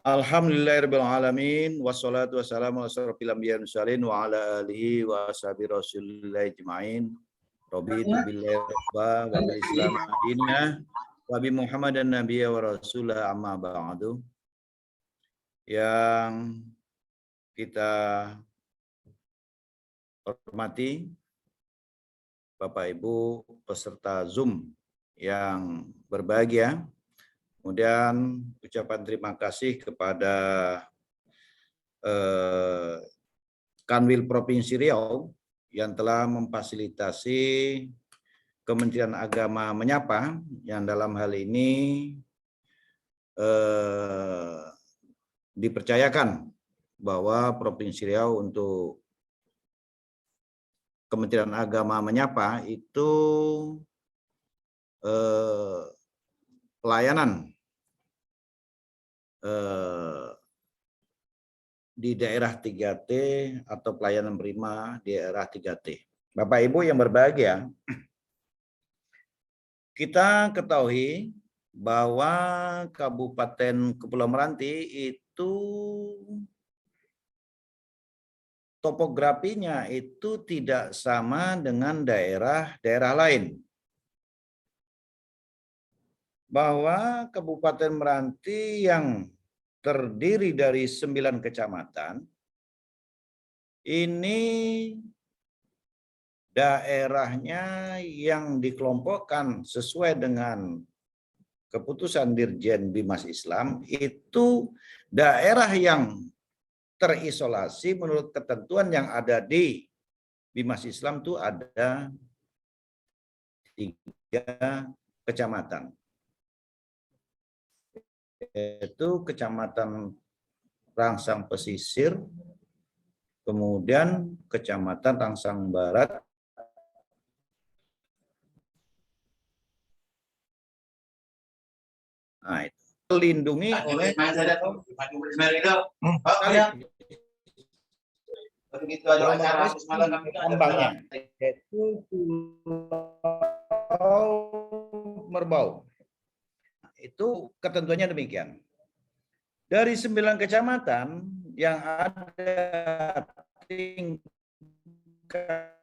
Alhamdulillahirabbil alamin wassalatu wassalamu ala asyrofil anbiya'i wal mursalin wa ala alihi wa sahbihi rasulillah ajmain. Rabbitu billahi rabba wa bil islam madinah wa bi Muhammadan nabiyya wa rasulah amma ba'du. Yang kita hormati Bapak Ibu peserta Zoom yang berbahagia. Kemudian ucapan terima kasih kepada Kanwil Provinsi Riau yang telah memfasilitasi Kementerian Agama Menyapa yang dalam hal ini dipercayakan bahwa Provinsi Riau untuk Kementerian Agama Menyapa itu pelayanan di daerah 3T atau pelayanan prima di daerah 3T. Bapak Ibu yang berbahagia, kita ketahui bahwa Kabupaten Kepulauan Meranti itu topografinya itu tidak sama dengan daerah-daerah lain. Bahwa Kabupaten Meranti yang terdiri dari 9 kecamatan, ini daerahnya yang dikelompokkan sesuai dengan keputusan Dirjen Bimas Islam, itu daerah yang terisolasi menurut ketentuan yang ada di Bimas Islam itu ada 3 kecamatan. Yaitu Kecamatan Rangsang Pesisir, kemudian Kecamatan Rangsang Barat, nah itu terlindungi oleh kembangnya, yaitu Pulau Merbau. Itu ketentuannya demikian. Dari 9 kecamatan yang ada tingkat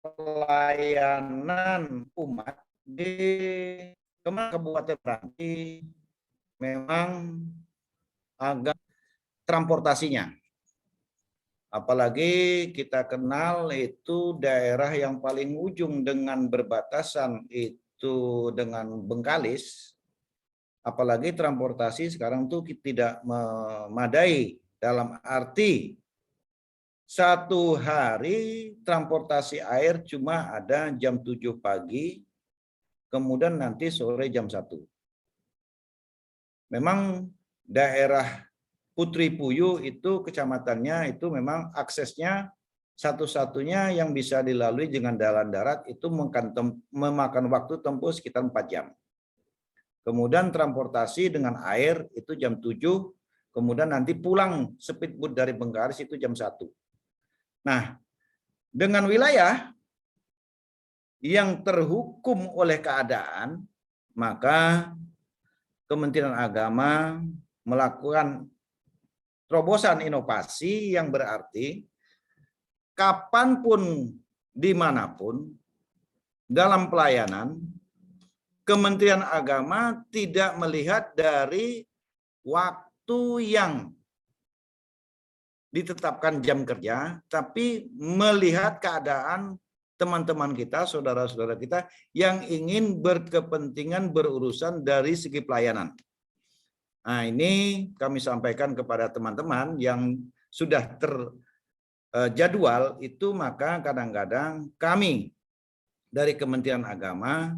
pelayanan umat di Kabupaten Meranti memang agak transportasinya. Apalagi kita kenal itu daerah yang paling ujung dengan berbatasan itu dengan Bengkalis, apalagi transportasi sekarang tuh tidak memadai, dalam arti 1 hari transportasi air cuma ada jam 7 pagi, kemudian nanti sore jam 1. Memang daerah Putri Puyuh itu kecamatannya itu memang aksesnya satu-satunya yang bisa dilalui dengan jalan darat itu memakan waktu tempuh sekitar 4 jam. Kemudian transportasi dengan air itu jam 7, kemudian nanti pulang speedboat dari Bengkalis itu jam 1. Nah, dengan wilayah yang terhukum oleh keadaan, maka Kementerian Agama melakukan terobosan inovasi yang berarti kapanpun, dimanapun, dalam pelayanan, Kementerian Agama tidak melihat dari waktu yang ditetapkan jam kerja, tapi melihat keadaan teman-teman kita, saudara-saudara kita yang ingin berkepentingan berurusan dari segi pelayanan. Nah, ini kami sampaikan kepada teman-teman yang sudah terjadwal itu, maka kadang-kadang kami dari Kementerian Agama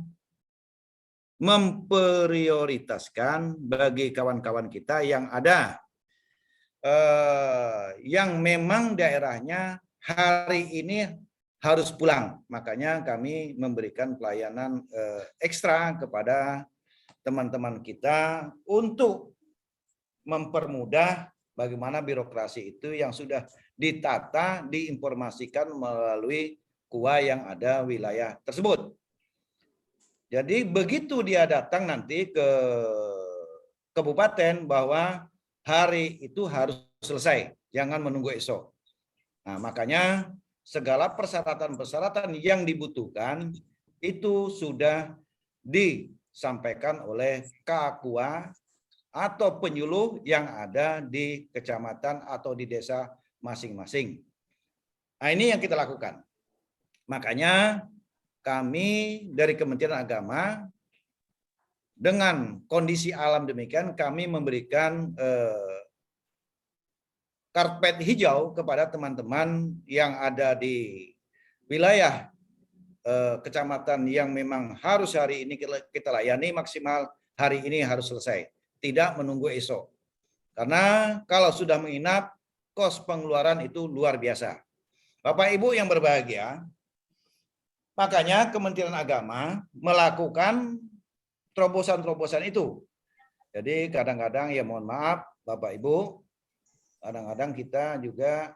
memprioritaskan bagi kawan-kawan kita yang ada yang memang daerahnya hari ini harus pulang. Makanya kami memberikan pelayanan ekstra kepada teman-teman kita untuk mempermudah bagaimana birokrasi itu yang sudah ditata, diinformasikan melalui KUA yang ada wilayah tersebut. Jadi begitu dia datang nanti ke kabupaten bahwa hari itu harus selesai, jangan menunggu esok. Nah, makanya segala persyaratan-persyaratan yang dibutuhkan itu sudah disampaikan oleh Kakua atau penyuluh yang ada di kecamatan atau di desa masing-masing. Nah, ini yang kita lakukan. Makanya kami dari Kementerian Agama dengan kondisi alam demikian kami memberikan karpet hijau kepada teman-teman yang ada di wilayah kecamatan yang memang harus hari ini kita layani maksimal, hari ini harus selesai, tidak menunggu esok. Karena kalau sudah menginap, kos pengeluaran itu luar biasa. Bapak Ibu yang berbahagia, makanya Kementerian Agama melakukan terobosan-terobosan itu. Jadi kadang-kadang ya mohon maaf Bapak Ibu, kadang-kadang kita juga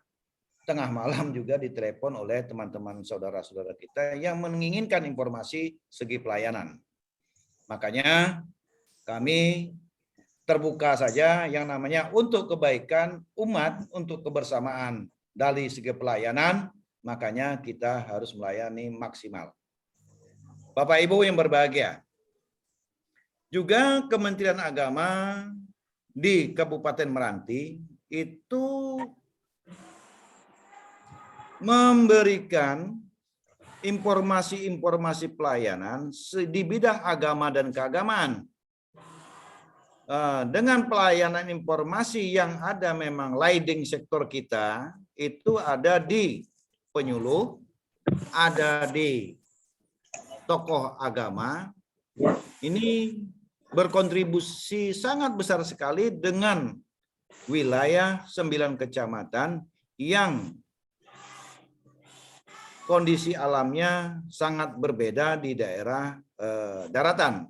tengah malam juga ditelepon oleh teman-teman saudara-saudara kita yang menginginkan informasi segi pelayanan. Makanya kami terbuka saja yang namanya untuk kebaikan umat, untuk kebersamaan dari segi pelayanan, makanya kita harus melayani maksimal. Bapak Ibu yang berbahagia, juga Kementerian Agama di Kabupaten Meranti itu memberikan informasi-informasi pelayanan di bidang agama dan keagamaan. Dengan pelayanan informasi yang ada memang leading sektor kita, itu ada di penyuluh, ada di tokoh agama. Ini berkontribusi sangat besar sekali dengan wilayah 9 kecamatan yang kondisi alamnya sangat berbeda di daerah daratan.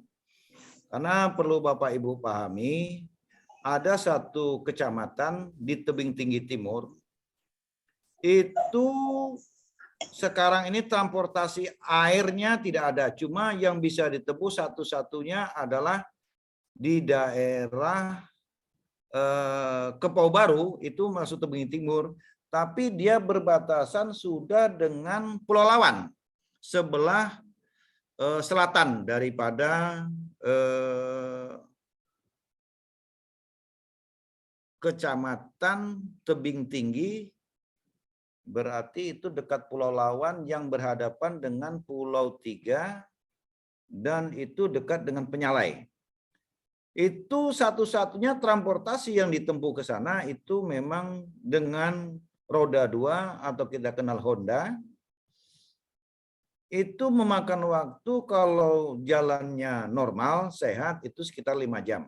Karena perlu Bapak Ibu pahami, ada satu kecamatan di tebing tinggi timur, itu sekarang ini transportasi airnya tidak ada. Cuma yang bisa ditebus satu-satunya adalah di daerah Kepau Baru, itu masuk tebing timur. Tapi dia berbatasan sudah dengan Pulau Lawan, sebelah selatan daripada Kecamatan Tebing Tinggi, berarti itu dekat Pulau Lawan yang berhadapan dengan Pulau Tiga dan itu dekat dengan Penyalai. Itu satu-satunya transportasi yang ditempuh ke sana itu memang dengan roda 2 atau kita kenal Honda. Itu memakan waktu kalau jalannya normal, sehat, itu sekitar 5 jam.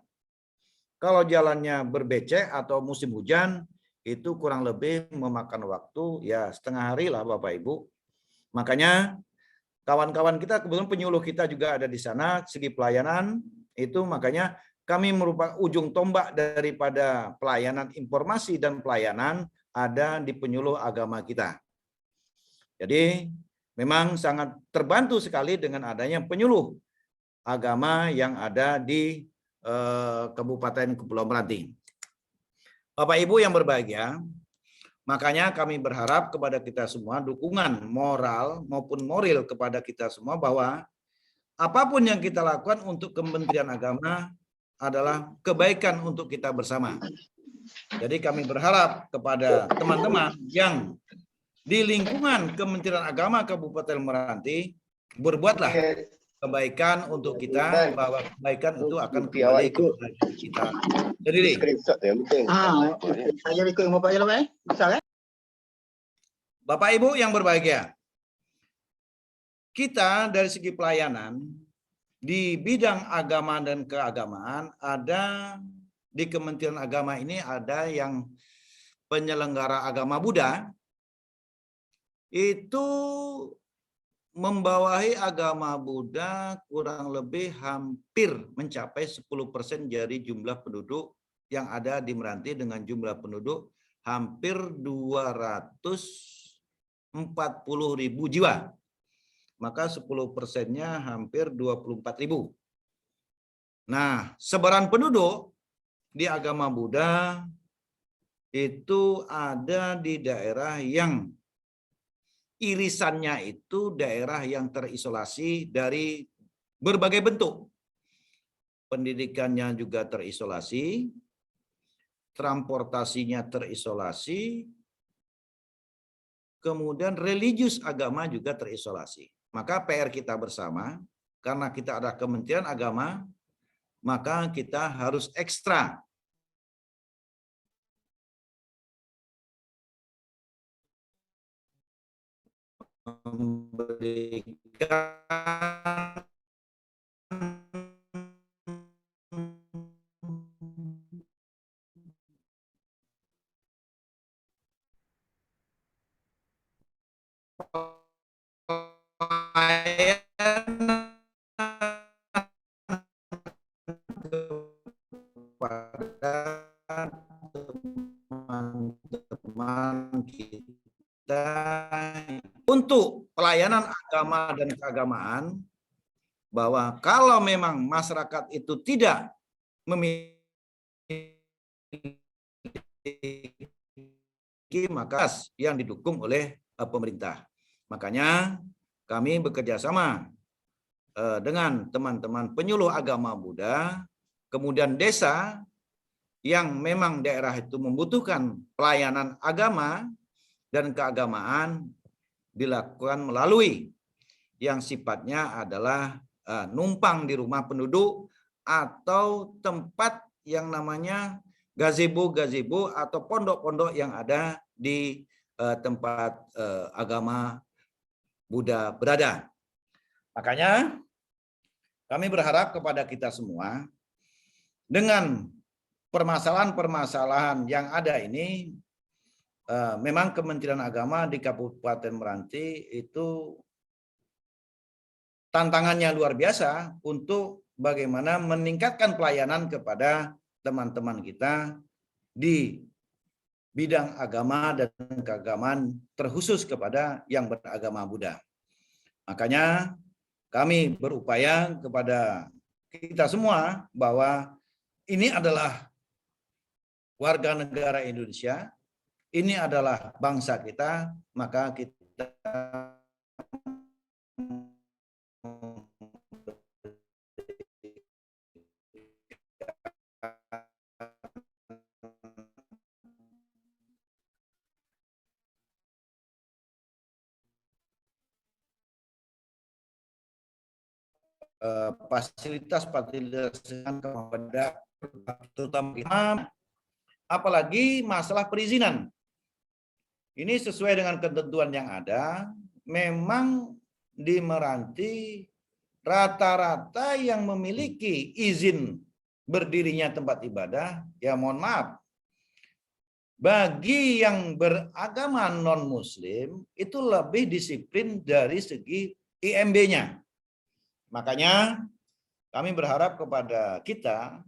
Kalau jalannya berbecek atau musim hujan, itu kurang lebih memakan waktu ya setengah hari lah Bapak Ibu. Makanya kawan-kawan kita, kebetulan penyuluh kita juga ada di sana, segi pelayanan, itu makanya kami merupakan ujung tombak daripada pelayanan informasi dan pelayanan ada di penyuluh agama kita. Jadi memang sangat terbantu sekali dengan adanya penyuluh agama yang ada di Kabupaten Kepulauan Meranti. Bapak Ibu yang berbahagia, makanya kami berharap kepada kita semua dukungan moral maupun moral kepada kita semua bahwa apapun yang kita lakukan untuk Kementerian Agama adalah kebaikan untuk kita bersama. Jadi kami berharap kepada teman-teman yang di lingkungan Kementerian Agama Kabupaten Meranti, berbuatlah kebaikan untuk kita, bahwa kebaikan itu akan kembali kepada kita sendiri. Bapak Ibu yang berbahagia, kita dari segi pelayanan di bidang agama dan keagamaan ada di Kementerian Agama ini ada yang penyelenggara agama Buddha itu membawahi agama Buddha kurang lebih hampir mencapai 10% dari jumlah penduduk yang ada di Meranti dengan jumlah penduduk hampir 240.000 jiwa. maka 10%-nya hampir 24.000. Nah, sebaran penduduk di agama Buddha itu ada di daerah yang irisannya itu daerah yang terisolasi dari berbagai bentuk. Pendidikannya juga terisolasi, transportasinya terisolasi, kemudian religius agama juga terisolasi. Maka PR kita bersama, karena kita ada Kementerian Agama, maka kita harus ekstra memberikan pelayanan kepada teman-teman kita untuk pelayanan agama dan keagamaan, bahwa kalau memang masyarakat itu tidak memiliki maka yang didukung oleh pemerintah. Makanya kami bekerja sama dengan teman-teman penyuluh agama Buddha, kemudian desa yang memang daerah itu membutuhkan pelayanan agama dan keagamaan dilakukan melalui yang sifatnya adalah numpang di rumah penduduk atau tempat yang namanya gazebo-gazebo atau pondok-pondok yang ada di tempat agama Buddha berada. Makanya kami berharap kepada kita semua, dengan permasalahan-permasalahan yang ada ini, memang Kementerian Agama di Kabupaten Meranti itu tantangannya luar biasa untuk bagaimana meningkatkan pelayanan kepada teman-teman kita di bidang agama dan keagamaan, terkhusus kepada yang beragama Buddha. Makanya kami berupaya kepada kita semua bahwa ini adalah warga negara Indonesia, ini adalah bangsa kita, maka kita fasilitas kepada terutama apalagi masalah perizinan. Ini sesuai dengan ketentuan yang ada, memang di Meranti rata-rata yang memiliki izin berdirinya tempat ibadah, ya mohon maaf, bagi yang beragama non-muslim itu lebih disiplin dari segi IMB-nya. Makanya kami berharap kepada kita,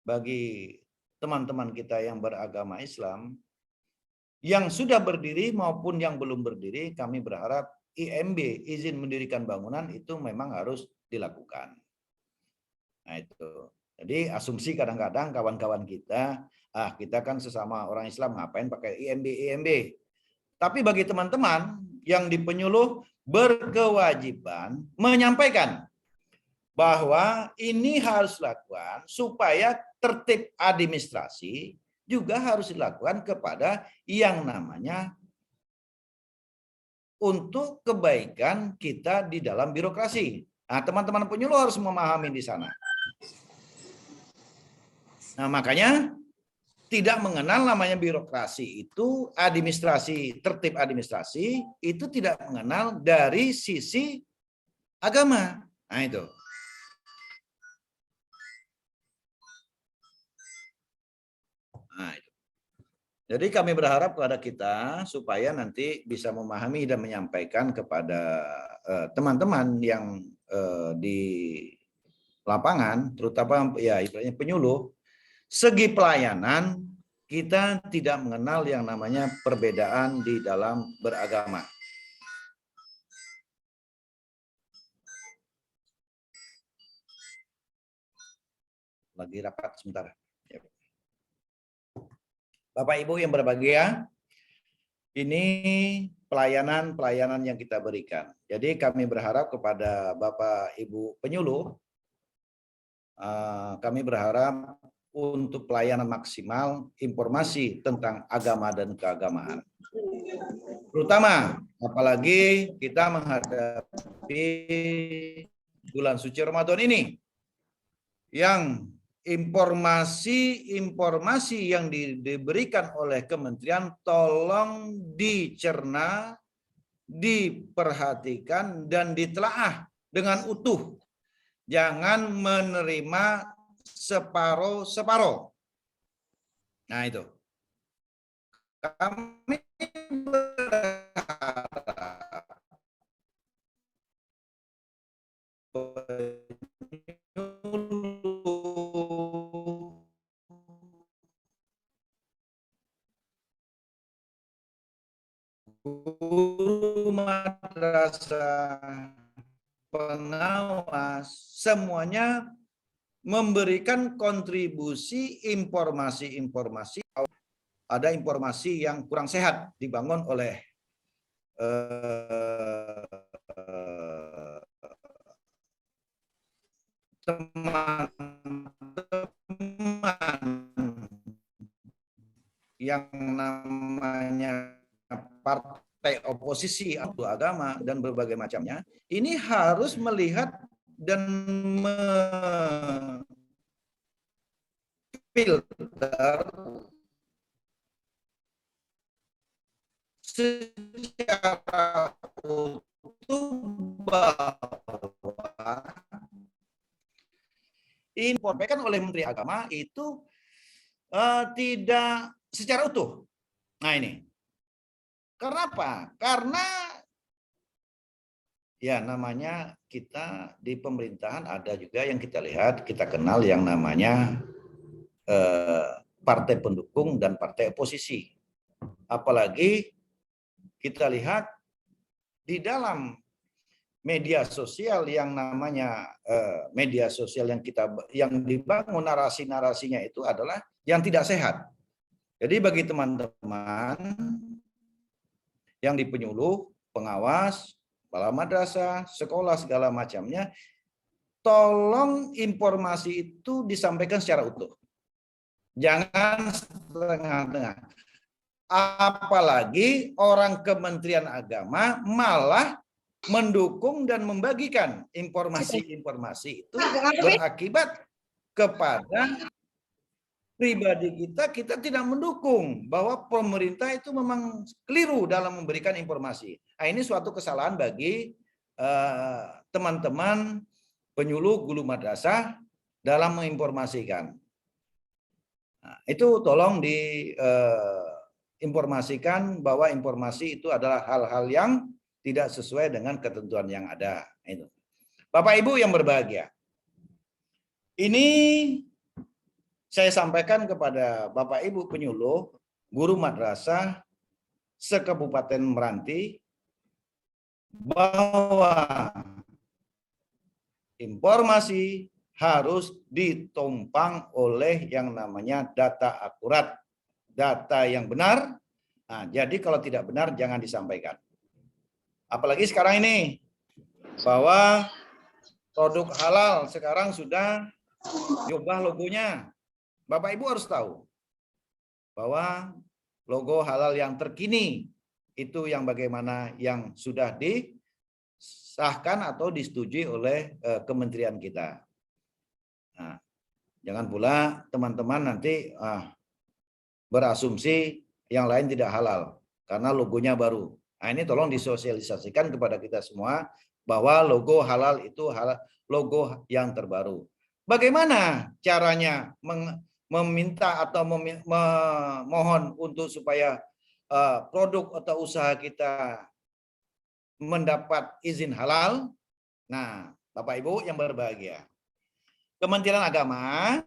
bagi teman-teman kita yang beragama Islam, yang sudah berdiri maupun yang belum berdiri, kami berharap IMB, izin mendirikan bangunan, itu memang harus dilakukan. Nah itu. Jadi asumsi kadang-kadang kawan-kawan kita, kita kan sesama orang Islam ngapain pakai IMB. Tapi bagi teman-teman yang di penyuluh berkewajiban menyampaikan bahwa ini harus dilakukan supaya tertib administrasi juga harus dilakukan kepada yang namanya untuk kebaikan kita di dalam birokrasi. Nah, teman-teman penyuluh harus memahami di sana. Nah, makanya tidak mengenal namanya birokrasi itu, administrasi, tertib administrasi, itu tidak mengenal dari sisi agama. Nah, itu. Nah, itu. Jadi kami berharap kepada kita supaya nanti bisa memahami dan menyampaikan kepada teman-teman yang di lapangan, terutama ya ibaratnya penyuluh, segi pelayanan kita tidak mengenal yang namanya perbedaan di dalam beragama. lagi rapat sebentar. Bapak Ibu yang berbahagia, ini pelayanan yang kita berikan. Jadi kami berharap kepada Bapak Ibu penyuluh, kami berharap untuk pelayanan maksimal informasi tentang agama dan keagamaan. Terutama apalagi kita menghadapi bulan suci Ramadan ini, yang informasi yang diberikan oleh kementerian tolong dicerna, diperhatikan, dan ditelaah dengan utuh. Jangan menerima separuh-separuh. Nah itu. Kami berharap guru madrasah, pengawas, semuanya memberikan kontribusi informasi-informasi. Ada informasi yang kurang sehat dibangun oleh teman-teman yang namanya partai oposisi atau agama dan berbagai macamnya, ini harus melihat dan memfilter secara utuh bahwa disampaikan oleh Menteri Agama itu tidak secara utuh. Nah ini. Kenapa? Karena ya namanya kita di pemerintahan ada juga yang kita lihat, kita kenal yang namanya partai pendukung dan partai oposisi. Apalagi kita lihat di dalam media sosial yang namanya media sosial yang dibangun narasi-narasinya itu adalah yang tidak sehat. Jadi bagi teman-teman yang di penyuluh, pengawas, kepala madrasah, sekolah segala macamnya, tolong informasi itu disampaikan secara utuh. Jangan setengah-tengah. Apalagi orang Kementerian Agama malah mendukung dan membagikan informasi-informasi itu berakibat kepada pribadi kita tidak mendukung bahwa pemerintah itu memang keliru dalam memberikan informasi. Nah, ini suatu kesalahan bagi teman-teman penyuluh guru madrasah dalam menginformasikan. Nah, itu tolong diinformasikan bahwa informasi itu adalah hal-hal yang tidak sesuai dengan ketentuan yang ada. Itu. Bapak Ibu yang berbahagia, ini saya sampaikan kepada Bapak Ibu penyuluh, guru madrasah se-Kabupaten Meranti bahwa informasi harus ditumpang oleh yang namanya data akurat, data yang benar. Nah, jadi kalau tidak benar jangan disampaikan. Apalagi sekarang ini bahwa produk halal sekarang sudah diubah logonya. Bapak Ibu harus tahu bahwa logo halal yang terkini itu yang bagaimana yang sudah disahkan atau disetujui oleh kementerian kita. Nah, jangan pula teman-teman nanti berasumsi yang lain tidak halal karena logonya baru. Nah, ini tolong disosialisasikan kepada kita semua bahwa logo halal itu logo yang terbaru. Bagaimana caranya meminta atau memohon untuk supaya produk atau usaha kita mendapat izin halal? Nah, Bapak Ibu yang berbahagia, Kementerian Agama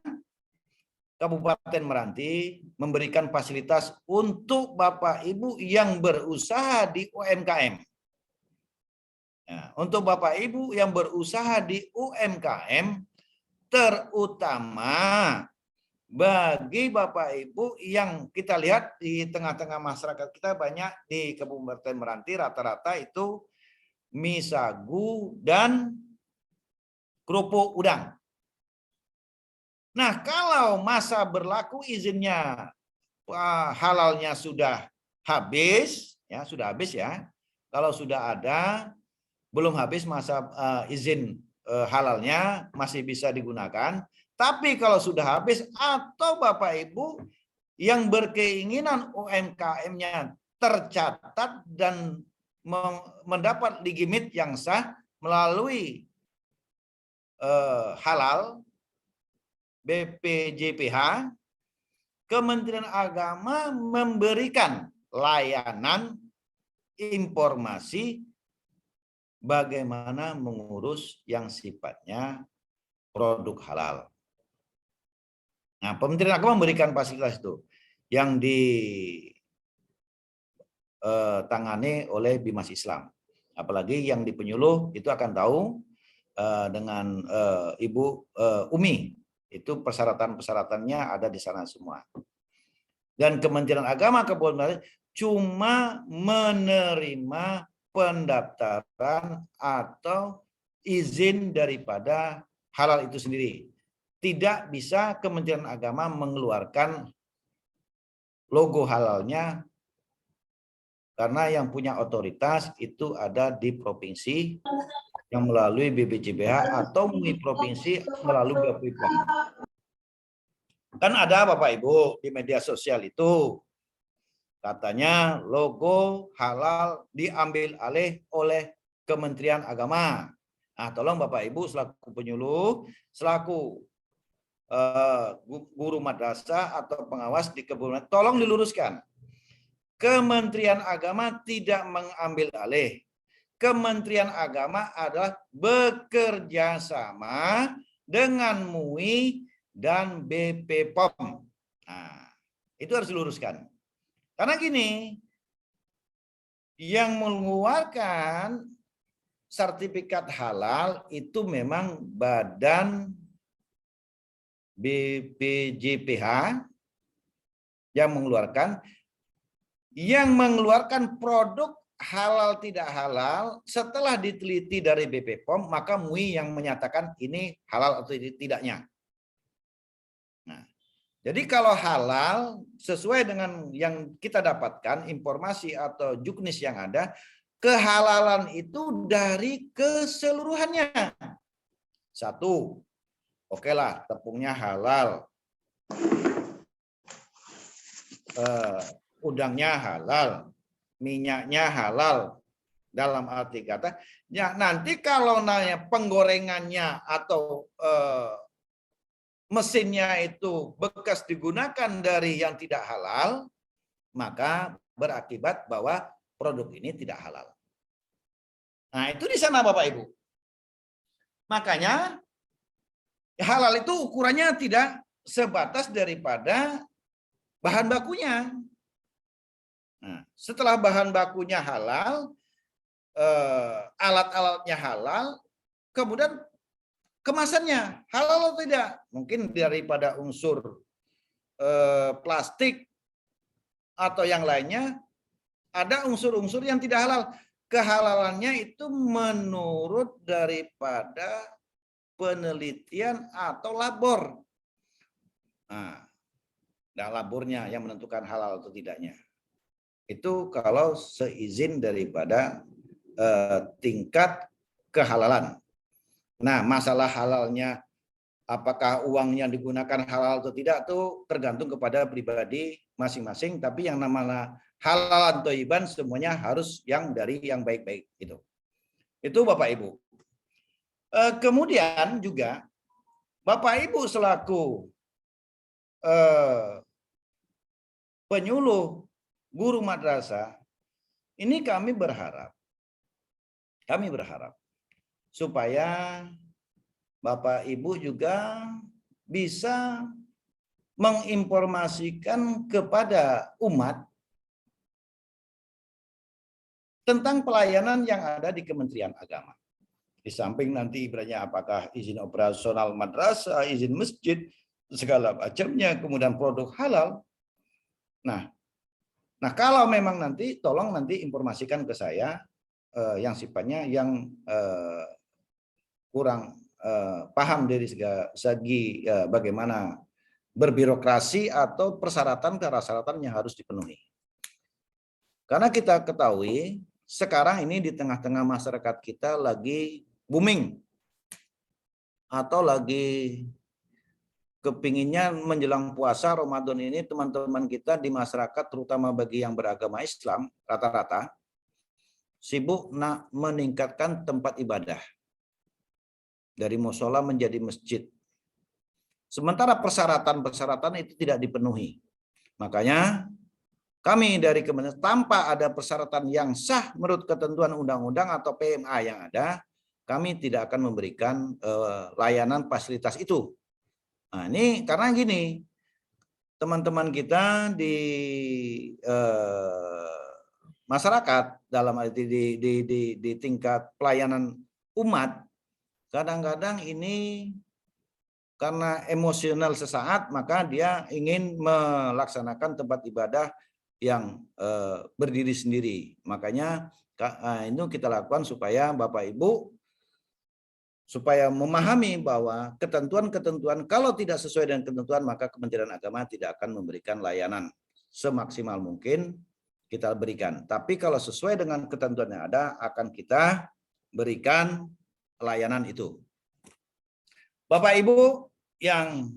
Kabupaten Meranti memberikan fasilitas untuk Bapak Ibu yang berusaha di UMKM. Nah, untuk Bapak Ibu yang berusaha di UMKM, terutama bagi Bapak Ibu yang kita lihat di tengah-tengah masyarakat kita banyak di Kabupaten Meranti rata-rata itu mie sagu dan kerupuk udang. Nah, kalau masa berlaku izinnya halalnya sudah habis, ya sudah habis ya. Kalau sudah ada, belum habis masa izin halalnya masih bisa digunakan. Tapi kalau sudah habis atau Bapak Ibu yang berkeinginan UMKM-nya tercatat dan mendapat ligimit yang sah melalui halal BPJPH, Kementerian Agama memberikan layanan informasi bagaimana mengurus yang sifatnya produk halal. Nah, Kementerian Agama memberikan fasilitas itu yang ditangani oleh Bimas Islam. Apalagi yang di Penyuluh itu akan tahu dengan Ibu Umi. Itu persyaratan-persyaratannya ada di sana semua. Dan Kementerian Agama Kabupaten cuma menerima pendaftaran atau izin daripada halal itu sendiri. Tidak bisa Kementerian Agama mengeluarkan logo halalnya karena yang punya otoritas itu ada di provinsi yang melalui BPJPH atau di provinsi melalui BPOM. Kan ada Bapak Ibu di media sosial itu katanya logo halal diambil alih oleh Kementerian Agama. Nah, tolong Bapak Ibu selaku penyuluh, selaku guru madrasah atau pengawas di Kabupaten, tolong diluruskan. Kementerian Agama tidak mengambil alih. Kementerian Agama adalah bekerja sama dengan MUI dan BPOM. Nah, itu harus diluruskan. Karena gini, yang mengeluarkan sertifikat halal itu memang Badan BPJPH yang mengeluarkan produk halal tidak halal setelah diteliti dari BPOM, maka MUI yang menyatakan ini halal atau tidaknya. Nah, jadi kalau halal sesuai dengan yang kita dapatkan informasi atau juknis yang ada, kehalalan itu dari keseluruhannya. Satu, oke lah, tepungnya halal, udangnya halal, minyaknya halal. Dalam arti kata, ya nanti kalau nanya penggorengannya atau mesinnya itu bekas digunakan dari yang tidak halal, maka berakibat bahwa produk ini tidak halal. Nah, itu di sana Bapak Ibu. Makanya halal itu ukurannya tidak sebatas daripada bahan bakunya. Nah, setelah bahan bakunya halal, alat-alatnya halal, kemudian kemasannya halal atau tidak? Mungkin daripada unsur plastik atau yang lainnya, ada unsur-unsur yang tidak halal. Kehalalannya itu menurut daripada penelitian atau labor. Nah, labornya yang menentukan halal atau tidaknya. Itu kalau seizin daripada tingkat kehalalan. Nah, masalah halalnya, apakah uangnya digunakan halal atau tidak, itu tergantung kepada pribadi masing-masing. Tapi yang namanya halal atau thayyiban semuanya harus yang dari yang baik-baik. Itu Bapak Ibu. Kemudian juga Bapak Ibu selaku penyuluh guru madrasah, ini kami berharap supaya Bapak Ibu juga bisa menginformasikan kepada umat tentang pelayanan yang ada di Kementerian Agama. Di samping nanti ibaratnya apakah izin operasional madrasah, izin masjid, segala macamnya, kemudian produk halal. Nah, kalau memang nanti tolong nanti informasikan ke saya yang sifatnya yang kurang paham dari segi bagaimana berbirokrasi atau persyaratan yang harus dipenuhi. Karena kita ketahui sekarang ini di tengah-tengah masyarakat kita lagi booming atau lagi kepinginnya menjelang puasa Ramadan ini teman-teman kita di masyarakat terutama bagi yang beragama Islam rata-rata sibuk meningkatkan tempat ibadah dari musola menjadi masjid. Sementara persyaratan-persyaratan itu tidak dipenuhi. Makanya kami dari Kementerian tanpa ada persyaratan yang sah menurut ketentuan undang-undang atau PMA yang ada, kami tidak akan memberikan layanan fasilitas itu. Nah, ini karena gini, teman-teman kita di masyarakat dalam arti di tingkat pelayanan umat, kadang-kadang ini karena emosional sesaat, maka dia ingin melaksanakan tempat ibadah yang berdiri sendiri. Makanya itu kita lakukan supaya Bapak Ibu supaya memahami bahwa ketentuan-ketentuan kalau tidak sesuai dengan ketentuan maka Kementerian Agama tidak akan memberikan layanan semaksimal mungkin kita berikan. Tapi kalau sesuai dengan ketentuan yang ada akan kita berikan layanan itu. Bapak Ibu yang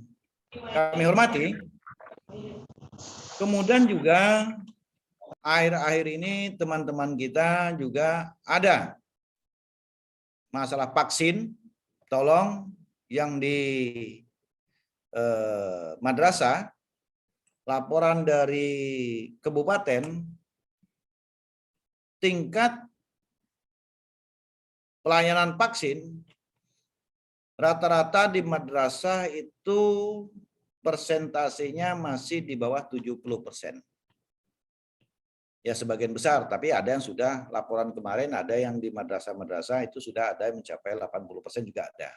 kami hormati, kemudian juga akhir-akhir ini teman-teman kita juga ada masalah vaksin. Tolong yang di madrasah, laporan dari kabupaten, tingkat pelayanan vaksin, rata-rata di madrasah itu persentasenya masih di bawah 70%. Ya sebagian besar, tapi ada yang sudah laporan kemarin, ada yang di madrasah-madrasah itu sudah ada yang mencapai 80% juga ada.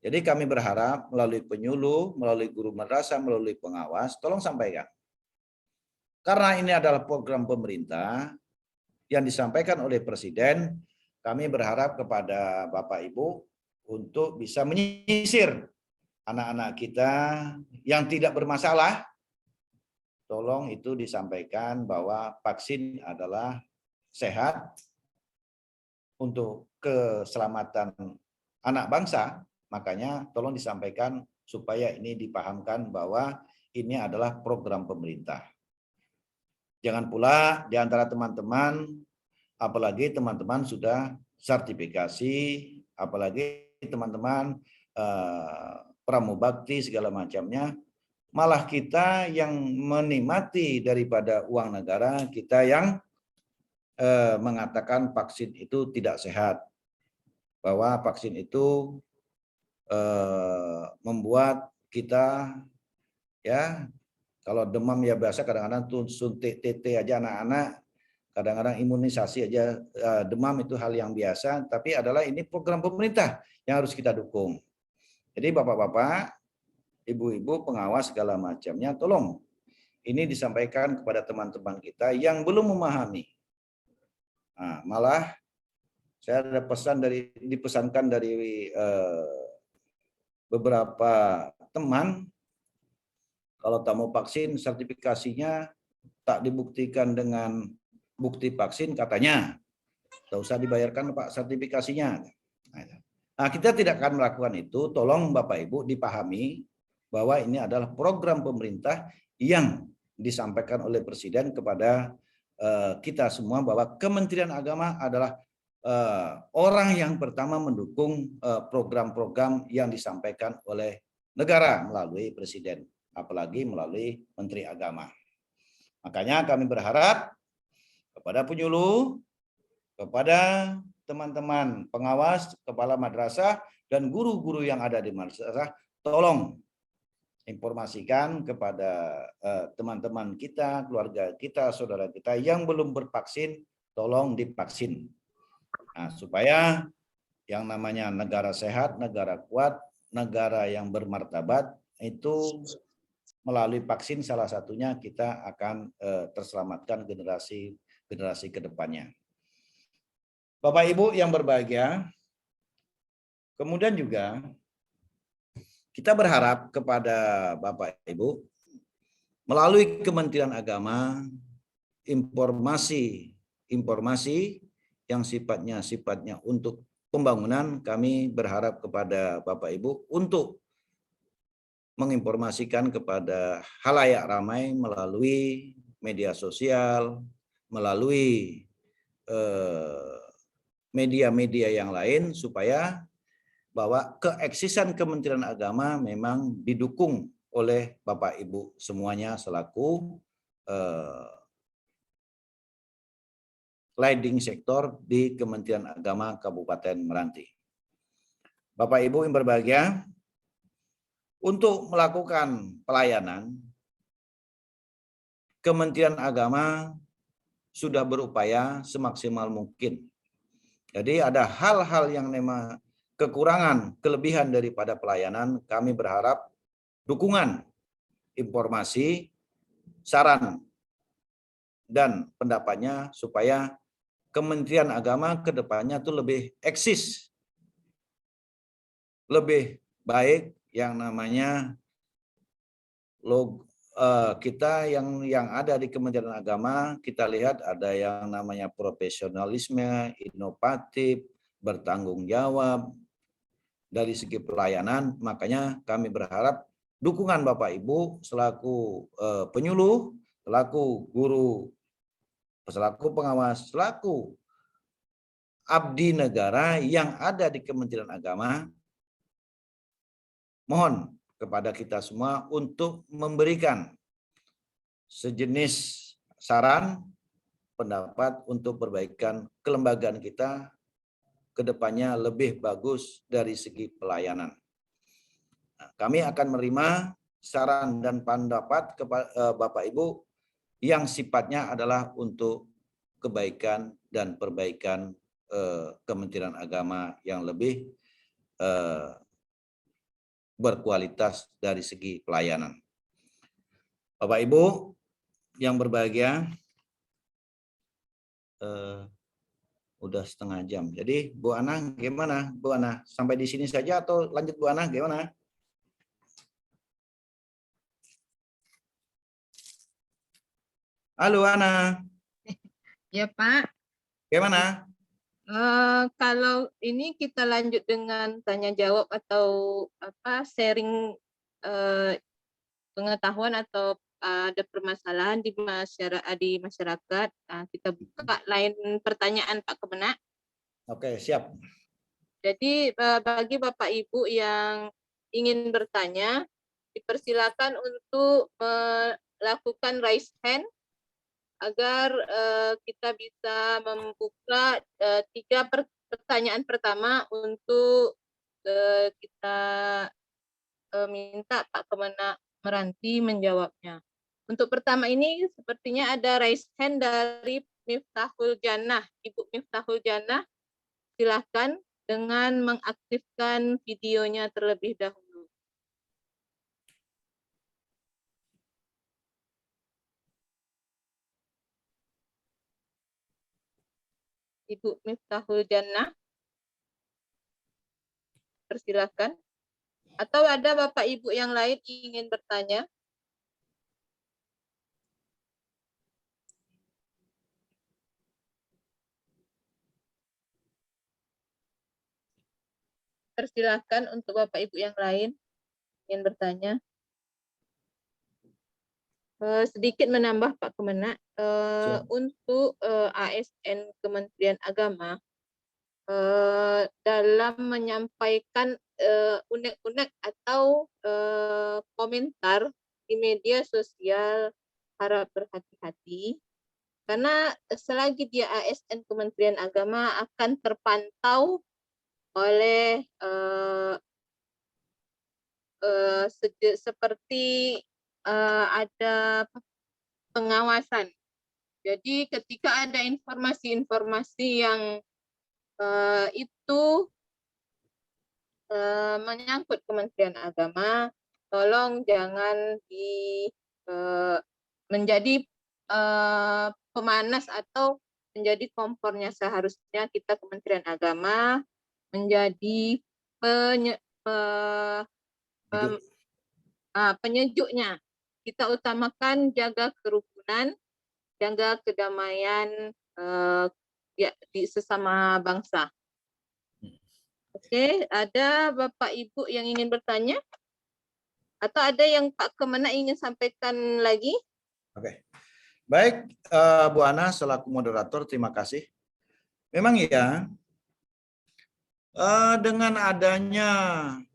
Jadi kami berharap melalui penyuluh, melalui guru madrasah, melalui pengawas, tolong sampaikan. Karena ini adalah program pemerintah yang disampaikan oleh Presiden, kami berharap kepada Bapak Ibu untuk bisa menyisir anak-anak kita yang tidak bermasalah. Tolong itu disampaikan bahwa vaksin adalah sehat untuk keselamatan anak bangsa. Makanya tolong disampaikan supaya ini dipahamkan bahwa ini adalah program pemerintah. Jangan pula di antara teman-teman, apalagi teman-teman sudah sertifikasi, apalagi teman-teman pramubakti segala macamnya, malah kita yang menikmati daripada uang negara, kita yang mengatakan vaksin itu tidak sehat, bahwa vaksin itu membuat kita ya kalau demam ya biasa kadang-kadang tuh suntik TT aja anak-anak, kadang-kadang imunisasi aja demam itu hal yang biasa, tapi adalah ini program pemerintah yang harus kita dukung. Jadi bapak-bapak, ibu-ibu, pengawas segala macamnya, tolong ini disampaikan kepada teman-teman kita yang belum memahami. Nah, malah saya ada dipesankan dari beberapa teman, kalau tak mau vaksin sertifikasinya tak dibuktikan dengan bukti vaksin katanya, tak usah dibayarkan Pak sertifikasinya. Nah, kita tidak akan melakukan itu. Tolong Bapak Ibu dipahami bahwa ini adalah program pemerintah yang disampaikan oleh Presiden kepada kita semua bahwa Kementerian Agama adalah orang yang pertama mendukung program-program yang disampaikan oleh negara melalui Presiden, apalagi melalui Menteri Agama. Makanya kami berharap kepada penyuluh, kepada teman-teman pengawas, kepala madrasah, dan guru-guru yang ada di madrasah, tolong informasikan kepada teman-teman kita, keluarga kita, saudara kita yang belum bervaksin, tolong divaksin. Nah, supaya yang namanya negara sehat, negara kuat, negara yang bermartabat, itu melalui vaksin salah satunya kita akan terselamatkan generasi ke depannya. Bapak Ibu yang berbahagia, kemudian juga kita berharap kepada Bapak Ibu melalui Kementerian Agama informasi yang sifatnya untuk pembangunan, kami berharap kepada Bapak Ibu untuk menginformasikan kepada halayak ramai melalui media sosial, melalui media-media yang lain, supaya bahwa keeksisan Kementerian Agama memang didukung oleh Bapak Ibu semuanya selaku leading sektor di Kementerian Agama Kabupaten Meranti. Bapak Ibu yang berbahagia, untuk melakukan pelayanan, Kementerian Agama sudah berupaya semaksimal mungkin. Jadi ada hal-hal yang memang kekurangan, kelebihan daripada pelayanan, kami berharap dukungan, informasi, saran, dan pendapatnya supaya Kementerian Agama ke depannya itu lebih eksis, lebih baik, yang namanya kita yang ada di Kementerian Agama, kita lihat ada yang namanya profesionalisme, inovatif, bertanggung jawab dari segi pelayanan. Makanya kami berharap dukungan Bapak Ibu selaku penyuluh, selaku guru, selaku pengawas, selaku abdi negara yang ada di Kementerian Agama, mohon kepada kita semua untuk memberikan sejenis saran, pendapat untuk perbaikan kelembagaan kita ke depannya lebih bagus dari segi pelayanan. Nah, kami akan menerima saran dan pendapat kepada Bapak Ibu yang sifatnya adalah untuk kebaikan dan perbaikan Kementerian Agama yang lebih berkualitas dari segi pelayanan. Bapak Ibu yang berbahagia, udah setengah jam. Jadi Bu Ana gimana? Bu Ana sampai di sini saja atau lanjut Bu Ana gimana? Halo Ana. Ya Pak. Gimana? Kalau ini kita lanjut dengan tanya jawab atau sharing pengetahuan atau ada permasalahan di masyarakat. Kita buka lain pertanyaan Pak Kemenak. Oke, siap. Jadi bagi Bapak Ibu yang ingin bertanya, dipersilakan untuk melakukan raise hand agar kita bisa membuka 3 pertanyaan pertama untuk kita minta Pak Kemenak Meranti menjawabnya. Untuk pertama ini sepertinya ada raise hand dari Miftahul Jannah. Ibu Miftahul Jannah, silahkan dengan mengaktifkan videonya terlebih dahulu. Ibu Miftahul Jannah, persilahkan. Atau ada Bapak Ibu yang lain ingin bertanya? Persilahkan untuk Bapak Ibu yang lain ingin bertanya. Sedikit menambah Pak Kemenak, untuk ASN Kementerian Agama dalam menyampaikan unek-unek atau komentar di media sosial harap berhati-hati, karena selagi dia ASN Kementerian Agama akan terpantau oleh seperti ada pengawasan. Jadi ketika ada informasi-informasi yang itu menyangkut Kementerian Agama, tolong jangan menjadi pemanas atau menjadi kompornya. Seharusnya kita Kementerian Agama menjadi penyejuknya. Kita utamakan jaga kerukunan, jaga kedamaian di sesama bangsa. Oke, ada Bapak Ibu yang ingin bertanya? Atau ada yang Pak Kemenak ingin sampaikan lagi? Oke. Baik, Bu Ana selaku moderator, terima kasih. Memang ya, dengan adanya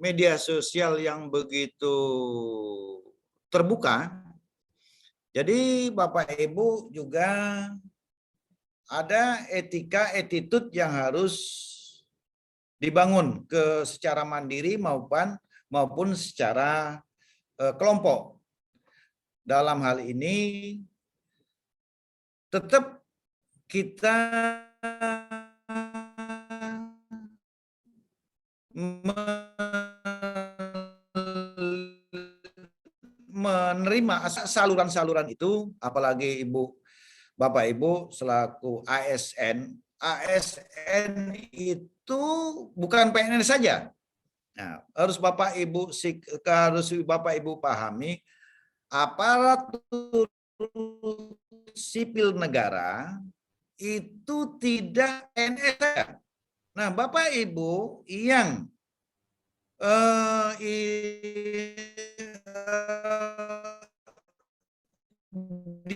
media sosial yang begitu terbuka, jadi Bapak Ibu juga ada etika, attitude yang harus dibangun secara mandiri maupun secara kelompok. Dalam hal ini tetap kita menerima saluran-saluran itu, apalagi Bapak Ibu selaku ASN. ASN itu bukan PNS saja. Nah, harus Bapak Ibu pahami, aparatur sipil negara itu tidak PNS. Nah, Bapak Ibu yang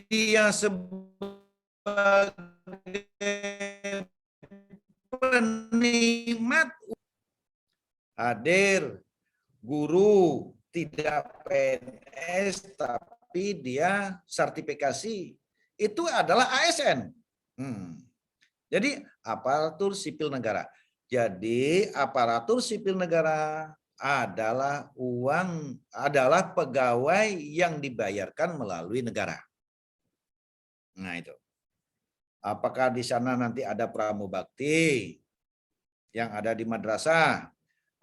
dia sebagai penikmat hadir, guru tidak PNS tapi dia sertifikasi, itu adalah ASN. Jadi aparatur sipil negara. Jadi aparatur sipil negara adalah pegawai yang dibayarkan melalui negara. Nah itu. Apakah di sana nanti ada pramubakti yang ada di madrasah,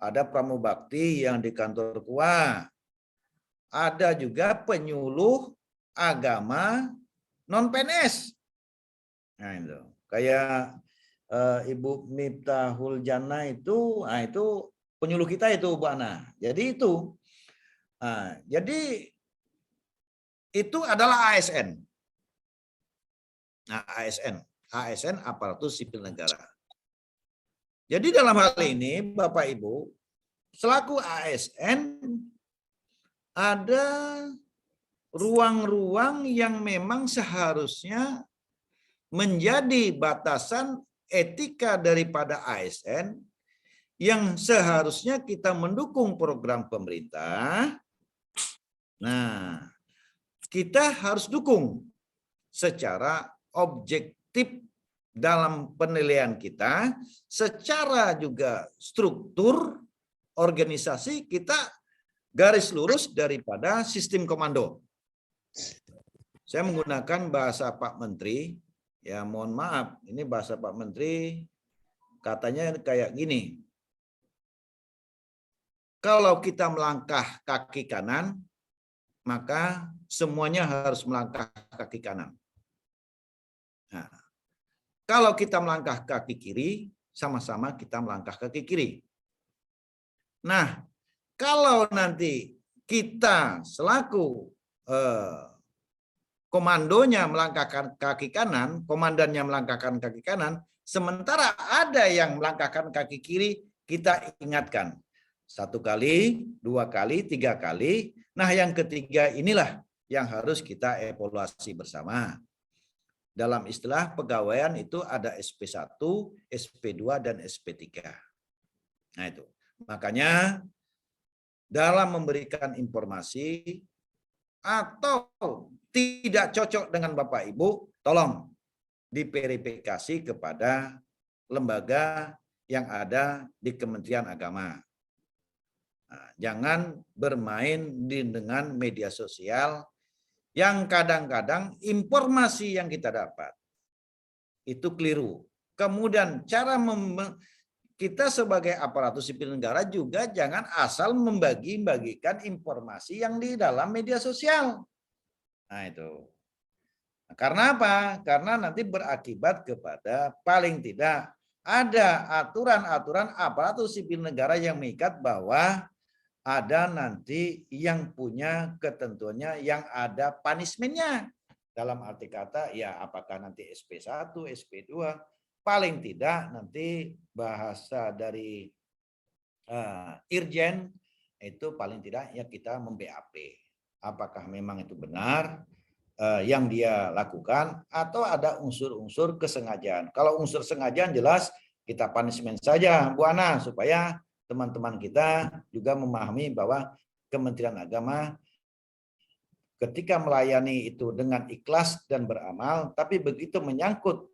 ada pramubakti yang di kantor KUA, ada juga penyuluh agama non PNS. Nah itu kayak Ibu Miftahul Jannah itu, nah itu penyuluh kita itu Bu Ana. Jadi itu, jadi itu adalah ASN. Nah ASN aparatur sipil negara. Jadi dalam hal ini Bapak Ibu selaku ASN ada ruang-ruang yang memang seharusnya menjadi batasan etika daripada ASN yang seharusnya kita mendukung program pemerintah. Nah, kita harus dukung secara objektif dalam penilaian kita, secara juga struktur organisasi kita garis lurus daripada sistem komando. Saya menggunakan bahasa Pak Menteri. Ya mohon maaf, ini bahasa Pak Menteri katanya kayak gini. Kalau kita melangkah kaki kanan, maka semuanya harus melangkah kaki kanan. Nah, kalau kita melangkah kaki kiri, sama-sama kita melangkah kaki kiri. Nah, kalau nanti kita selaku komandonya melangkahkan kaki kanan, komandannya melangkahkan kaki kanan, sementara ada yang melangkahkan kaki kiri, kita ingatkan. 1 kali, 2 kali, 3 kali. Nah yang ketiga inilah yang harus kita evaluasi bersama. Dalam istilah pegawaian itu ada SP1, SP2, dan SP3. Nah itu. Makanya dalam memberikan informasi atau tidak cocok dengan Bapak Ibu, tolong diverifikasi kepada lembaga yang ada di Kementerian Agama. Nah, jangan bermain dengan media sosial yang kadang-kadang informasi yang kita dapat itu keliru. Kemudian kita sebagai aparatur sipil negara juga jangan asal membagi-bagikan informasi yang di dalam media sosial. Nah itu. Karena apa? Karena nanti berakibat kepada paling tidak ada aturan-aturan aparatur sipil negara yang mengikat bahwa ada nanti yang punya ketentuannya yang ada punishment-nya. Dalam arti kata ya apakah nanti SP1, SP2, paling tidak nanti bahasa dari Irjen itu paling tidak ya kita mem-BAP. Apakah memang itu benar yang dia lakukan atau ada unsur-unsur kesengajaan. Kalau unsur sengajaan jelas kita punishment saja Bu Ana supaya teman-teman kita juga memahami bahwa Kementerian Agama ketika melayani itu dengan ikhlas dan beramal, tapi begitu menyangkut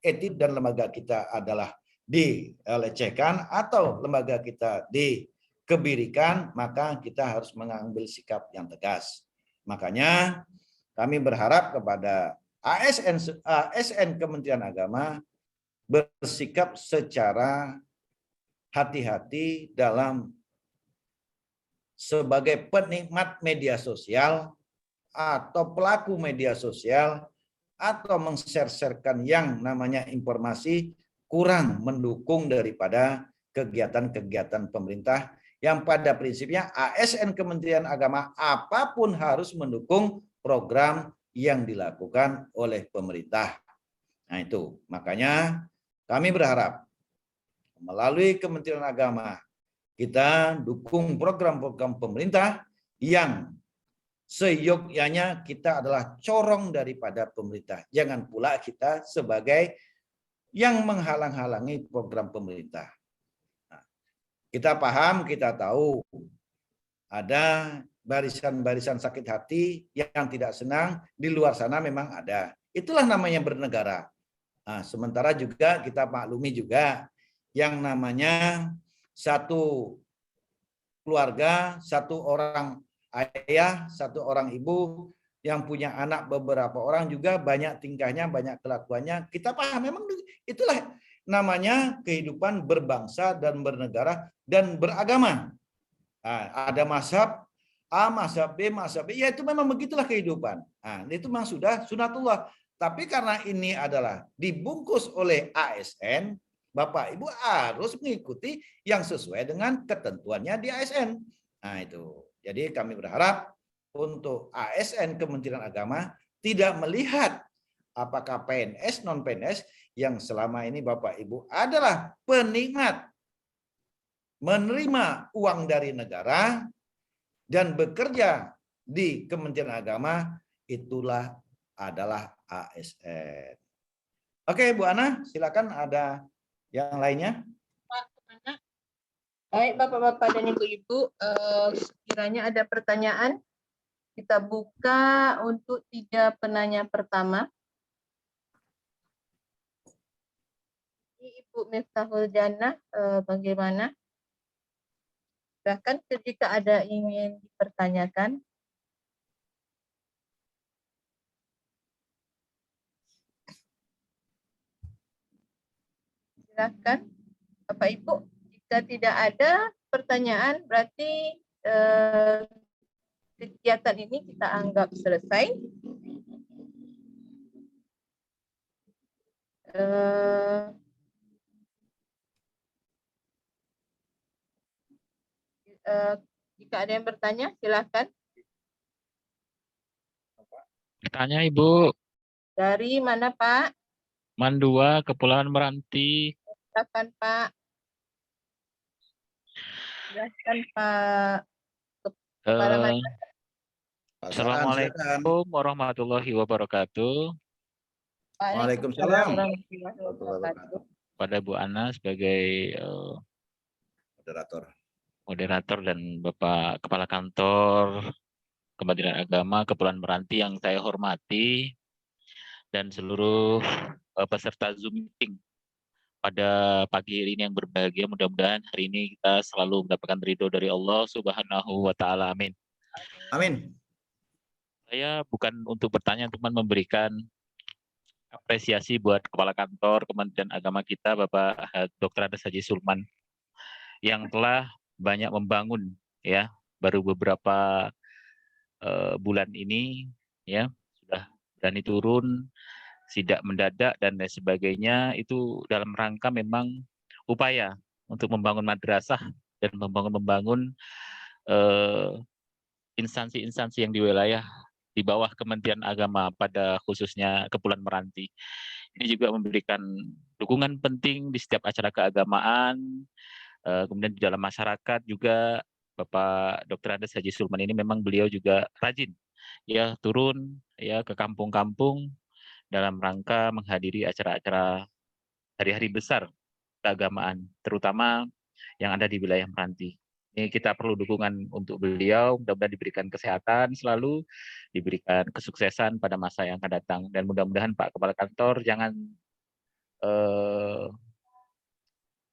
etik dan lembaga kita adalah dilecehkan atau lembaga kita dikebirikan, maka kita harus mengambil sikap yang tegas. Makanya kami berharap kepada ASN Kementerian Agama bersikap secara hati-hati dalam sebagai penikmat media sosial atau pelaku media sosial atau meng-share-sharekan yang namanya informasi kurang mendukung daripada kegiatan-kegiatan pemerintah yang pada prinsipnya ASN Kementerian Agama apapun harus mendukung program yang dilakukan oleh pemerintah. Nah itu, makanya kami berharap melalui Kementerian Agama kita dukung program-program pemerintah yang seyogyanya kita adalah corong daripada pemerintah. Jangan pula kita sebagai yang menghalang-halangi program pemerintah. Nah, kita paham, kita tahu ada barisan-barisan sakit hati yang tidak senang di luar sana memang ada. Itulah namanya bernegara. Nah, sementara juga kita maklumi juga yang namanya satu keluarga, satu orang ayah, satu orang ibu yang punya anak beberapa orang juga banyak tingkahnya, banyak kelakuannya. Kita paham memang itulah namanya kehidupan berbangsa dan bernegara dan beragama. Nah, ada mazhab A, mazhab B, ya itu memang begitulah kehidupan. Nah, itu memang sudah sunatullah. Tapi karena ini adalah dibungkus oleh ASN, Bapak Ibu harus mengikuti yang sesuai dengan ketentuannya di ASN. Nah itu. Jadi kami berharap untuk ASN Kementerian Agama tidak melihat apakah PNS, non-PNS yang selama ini Bapak Ibu adalah penikmat menerima uang dari negara dan bekerja di Kementerian Agama, itulah adalah ASN. Oke, Bu Ana, silakan ada yang lainnya. Baik, Bapak-Bapak dan Ibu-Ibu, kiranya ada pertanyaan. Kita buka untuk 3 penanya pertama. Ibu Miftahul Jannah, bagaimana? Bahkan ketika ada ingin dipertanyakan. Silakan, Bapak Ibu. Jika tidak ada pertanyaan, berarti kegiatan ini kita anggap selesai. Jika ada yang bertanya, silakan. Tanya Ibu. Dari mana Pak? Mandua, Kepulauan Meranti. Silakan Pak. Silakan Pak. Kepala Masyarakat. Assalamualaikum warahmatullahi wabarakatuh. Waalaikumsalam. Pada Bu Ana sebagai moderator dan Bapak Kepala Kantor Kementerian Agama Kepulauan Meranti yang saya hormati dan seluruh peserta Zoom meeting pada pagi hari ini yang berbahagia. Mudah-mudahan hari ini kita selalu mendapatkan ridho dari Allah Subhanahu wa Ta'ala. Amin. Amin. Saya bukan untuk bertanya, teman memberikan apresiasi buat Kepala Kantor Kementerian Agama kita, Bapak Dr. Andes Haji Sulman, yang telah banyak membangun, ya, baru beberapa bulan ini, ya, sudah berani turun, sidak mendadak dan lain sebagainya, itu dalam rangka memang upaya untuk membangun madrasah dan membangun instansi-instansi yang di wilayah di bawah Kementerian Agama, pada khususnya Kepulauan Meranti. Ini juga memberikan dukungan penting di setiap acara keagamaan, kemudian di dalam masyarakat juga. Bapak Dr. Andes Haji Sulman ini memang beliau juga rajin, ya, turun, ya, ke kampung-kampung dalam rangka menghadiri acara-acara hari-hari besar keagamaan, terutama yang ada di wilayah Meranti. Ini kita perlu dukungan untuk beliau, mudah-mudahan diberikan kesehatan selalu, diberikan kesuksesan pada masa yang akan datang, dan mudah-mudahan Pak Kepala Kantor jangan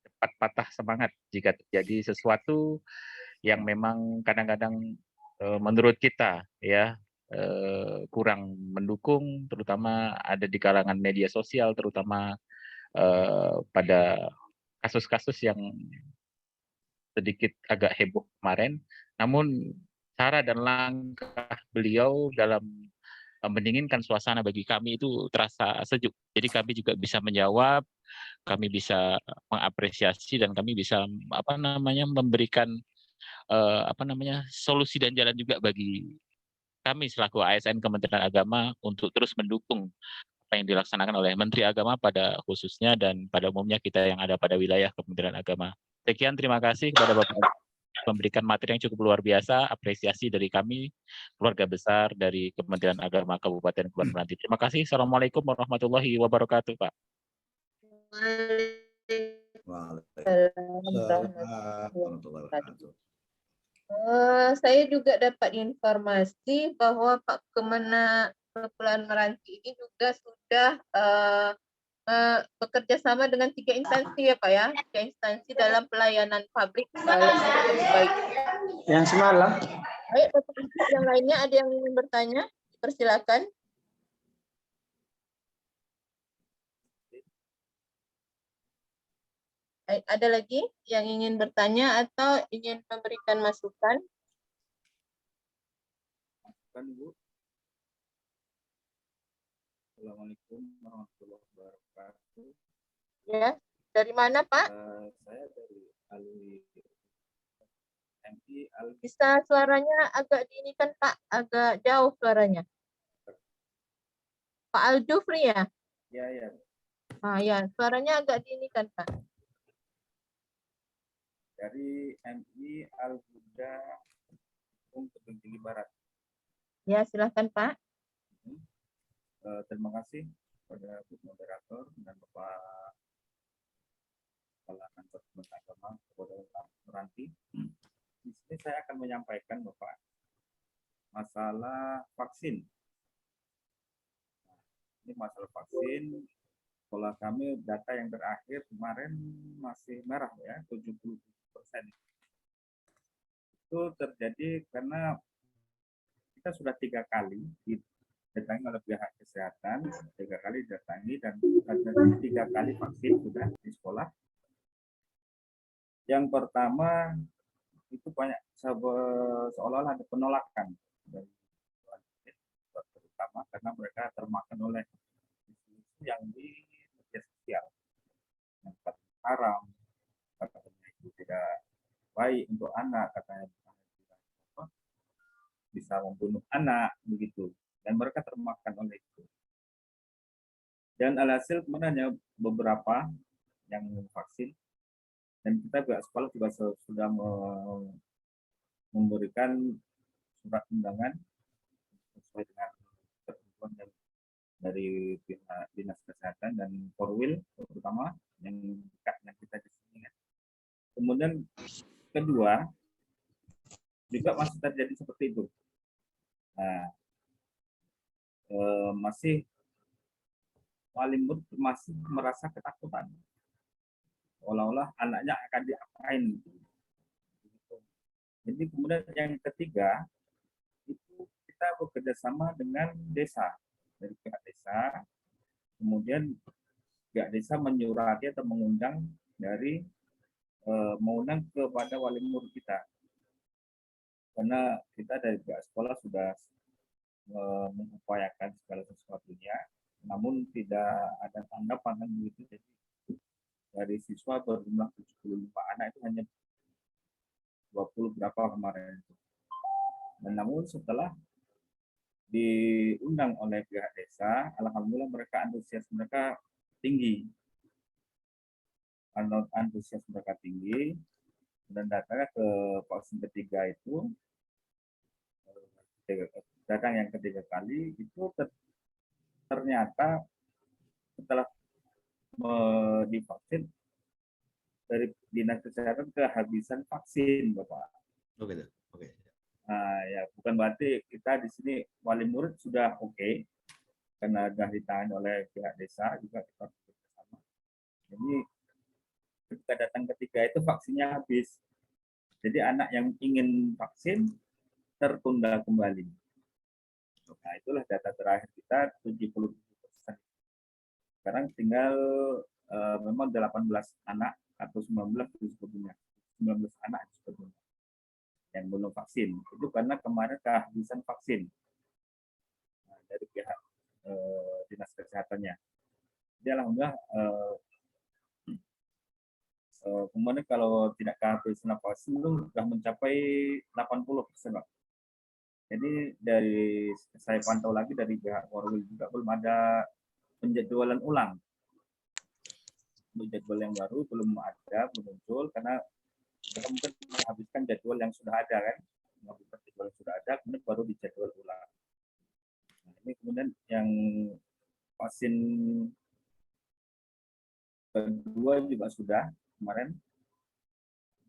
cepat patah semangat jika terjadi sesuatu yang memang kadang-kadang menurut kita, ya, kurang mendukung, terutama ada di kalangan media sosial, terutama pada kasus-kasus yang sedikit agak heboh kemarin. Namun cara dan langkah beliau dalam mendinginkan suasana bagi kami itu terasa sejuk. Jadi kami juga bisa menjawab, kami bisa mengapresiasi, dan kami bisa memberikan solusi dan jalan juga bagi kami selaku ASN Kementerian Agama untuk terus mendukung apa yang dilaksanakan oleh Menteri Agama pada khususnya dan pada umumnya kita yang ada pada wilayah Kementerian Agama. Sekian, terima kasih kepada Bapak memberikan materi yang cukup luar biasa, apresiasi dari kami, keluarga besar dari Kementerian Agama Kabupaten Kepulauan Meranti. Terima kasih. Assalamualaikum warahmatullahi wabarakatuh, Pak. Saya juga dapat informasi bahwa Pak Kemenak Kepulauan Meranti ini juga sudah bekerja sama dengan 3 instansi, ya Pak, ya, 3 instansi dalam pelayanan publik. Yang semalam. Baik, Bapak Ibu yang lainnya ada yang ingin bertanya? Persilakan. Ada lagi yang ingin bertanya atau ingin memberikan masukan? Bu. Assalamualaikum warahmatullahi wabarakatuh. Ya, dari mana Pak? Saya dari Alwi MI Bisa suaranya agak diinikan Pak, agak jauh suaranya. Pak Al-Jufri ya? Ya, ya. Ya, suaranya agak diinikan Pak. Dari MI Al-Huda Tebing Tinggi Barat. Ya, silahkan Pak. Terima kasih kepada Bu Moderator dan Bapak Kepala Kantor Kementerian Agama Kabupaten Meranti. Di sini saya akan menyampaikan Bapak masalah vaksin. Ini masalah vaksin. Sekolah kami data yang terakhir kemarin masih merah, ya, 70%. Itu terjadi karena kita sudah 3 kali didatangi oleh pihak kesehatan, 3 kali didatangi dan 3 kali vaksin sudah di sekolah. Yang pertama itu banyak seolah-olah ada penolakan dari terutama karena mereka termakan oleh isu yang di media sosial, yang haram, katanya itu tidak baik untuk anak, katanya bisa membunuh anak, begitu, dan mereka termakan oleh itu. Dan alhasil kemudian hanya beberapa yang vaksin, dan kita pihak sekolah juga sudah memberikan surat undangan sesuai dengan ketentuan dari pihak dinas kesehatan dan Korwil terutama yang dekat yang kita di sini. Kemudian kedua juga masih terjadi seperti itu. Nah, masih wali murid masih merasa ketakutan, seolah-olah anaknya akan diapain. Jadi kemudian yang ketiga itu kita bekerja sama dengan desa, dari pihak desa kemudian pihak desa menyurati atau mengundang kepada wali murid kita, karena kita dari pihak sekolah sudah mengupayakan segala sesuatunya, namun tidak ada tanggapan kan begitu. Jadi dari siswa berjumlah 75 anak itu hanya 20 berapa kemarin itu. Dan namun setelah diundang oleh pihak desa, alhamdulillah mereka antusias mereka tinggi. Antusias mereka tinggi, dan datangnya ke vaksin ketiga itu, datang yang ketiga kali itu ternyata setelah divaksin dari dinas kesehatan kehabisan vaksin, Bapak. Oh gitu. Oke. Nah, ya bukan berarti kita di sini wali murid sudah oke, karena sudah ditangani oleh pihak desa juga kita bersama. Jadi ketika datang ketiga itu vaksinnya habis. Jadi anak yang ingin vaksin tertunda kembali. Nah, itulah data terakhir kita 77%. Sekarang tinggal memang 18 anak atau 19 sebetulnya. 19 anak sebetulnya yang belum vaksin. Itu karena kemarin kehabisan vaksin dari pihak dinas kesehatannya. Jadi alhamdulillah kemudian kalau tidak kehabisan vaksin itu sudah mencapai 80%. Jadi dari saya pantau lagi dari pihak Korwil juga belum ada penjadwalan ulang. Jadwal yang baru belum ada, belum muncul karena kita mungkin menghabiskan jadwal yang sudah ada kan, menghabiskan jadwal yang sudah ada, kemudian baru dijadwal ulang. Nah, ini kemudian yang vaksin kedua juga sudah kemarin.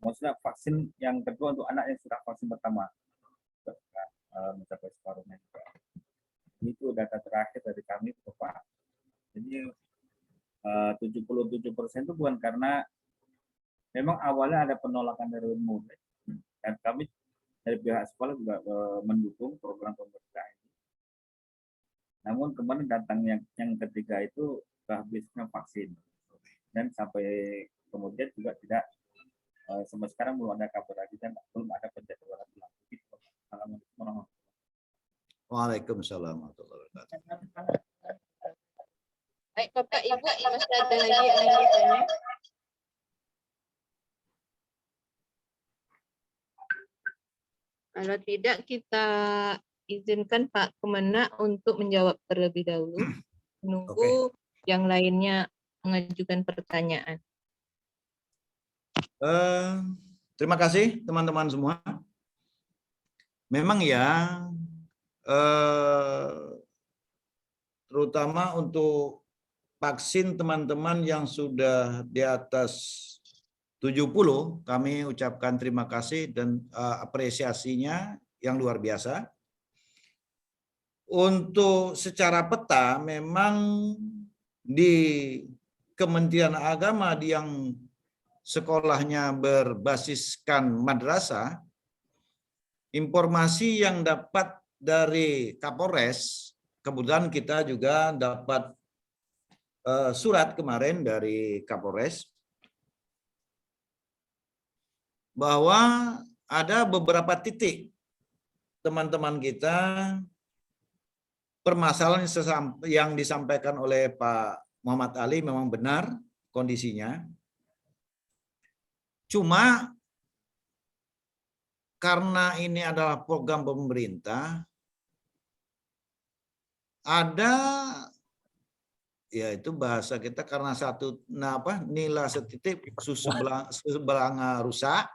Maksudnya vaksin yang kedua untuk anak yang sudah vaksin pertama mencapai separuhnya juga. Itu data terakhir dari kami, Bapak. Jadi 77% itu bukan karena memang awalnya ada penolakan dari murid, dan kami dari pihak sekolah juga mendukung program pemerintah ini. Namun kemarin datang yang ketiga itu kehabisan vaksin, dan sampai kemudian juga tidak sampai sekarang belum ada kabar lagi dan belum ada penjadwalan ulang. Assalamualaikum. Waalaikumsalam warahmatullahi wabarakatuh. Baik, Bapak Ibu, masih ada lagi yang ingin bertanya? Kalau tidak, kita izinkan Pak Kemenak untuk menjawab terlebih dahulu. Menunggu yang lainnya mengajukan pertanyaan. Terima kasih teman-teman semua. Memang ya, terutama untuk vaksin teman-teman yang sudah di atas 70, kami ucapkan terima kasih dan apresiasinya yang luar biasa. Untuk secara peta memang di Kementerian Agama yang sekolahnya berbasiskan madrasah, informasi yang dapat dari Kapolres, kebetulan kita juga dapat surat kemarin dari Kapolres bahwa ada beberapa titik teman-teman kita permasalahan yang disampaikan oleh Pak Muhammad Ali memang benar kondisinya. Cuma karena ini adalah program pemerintah, ada ya itu bahasa kita karena nilai setitik sebelanga rusak,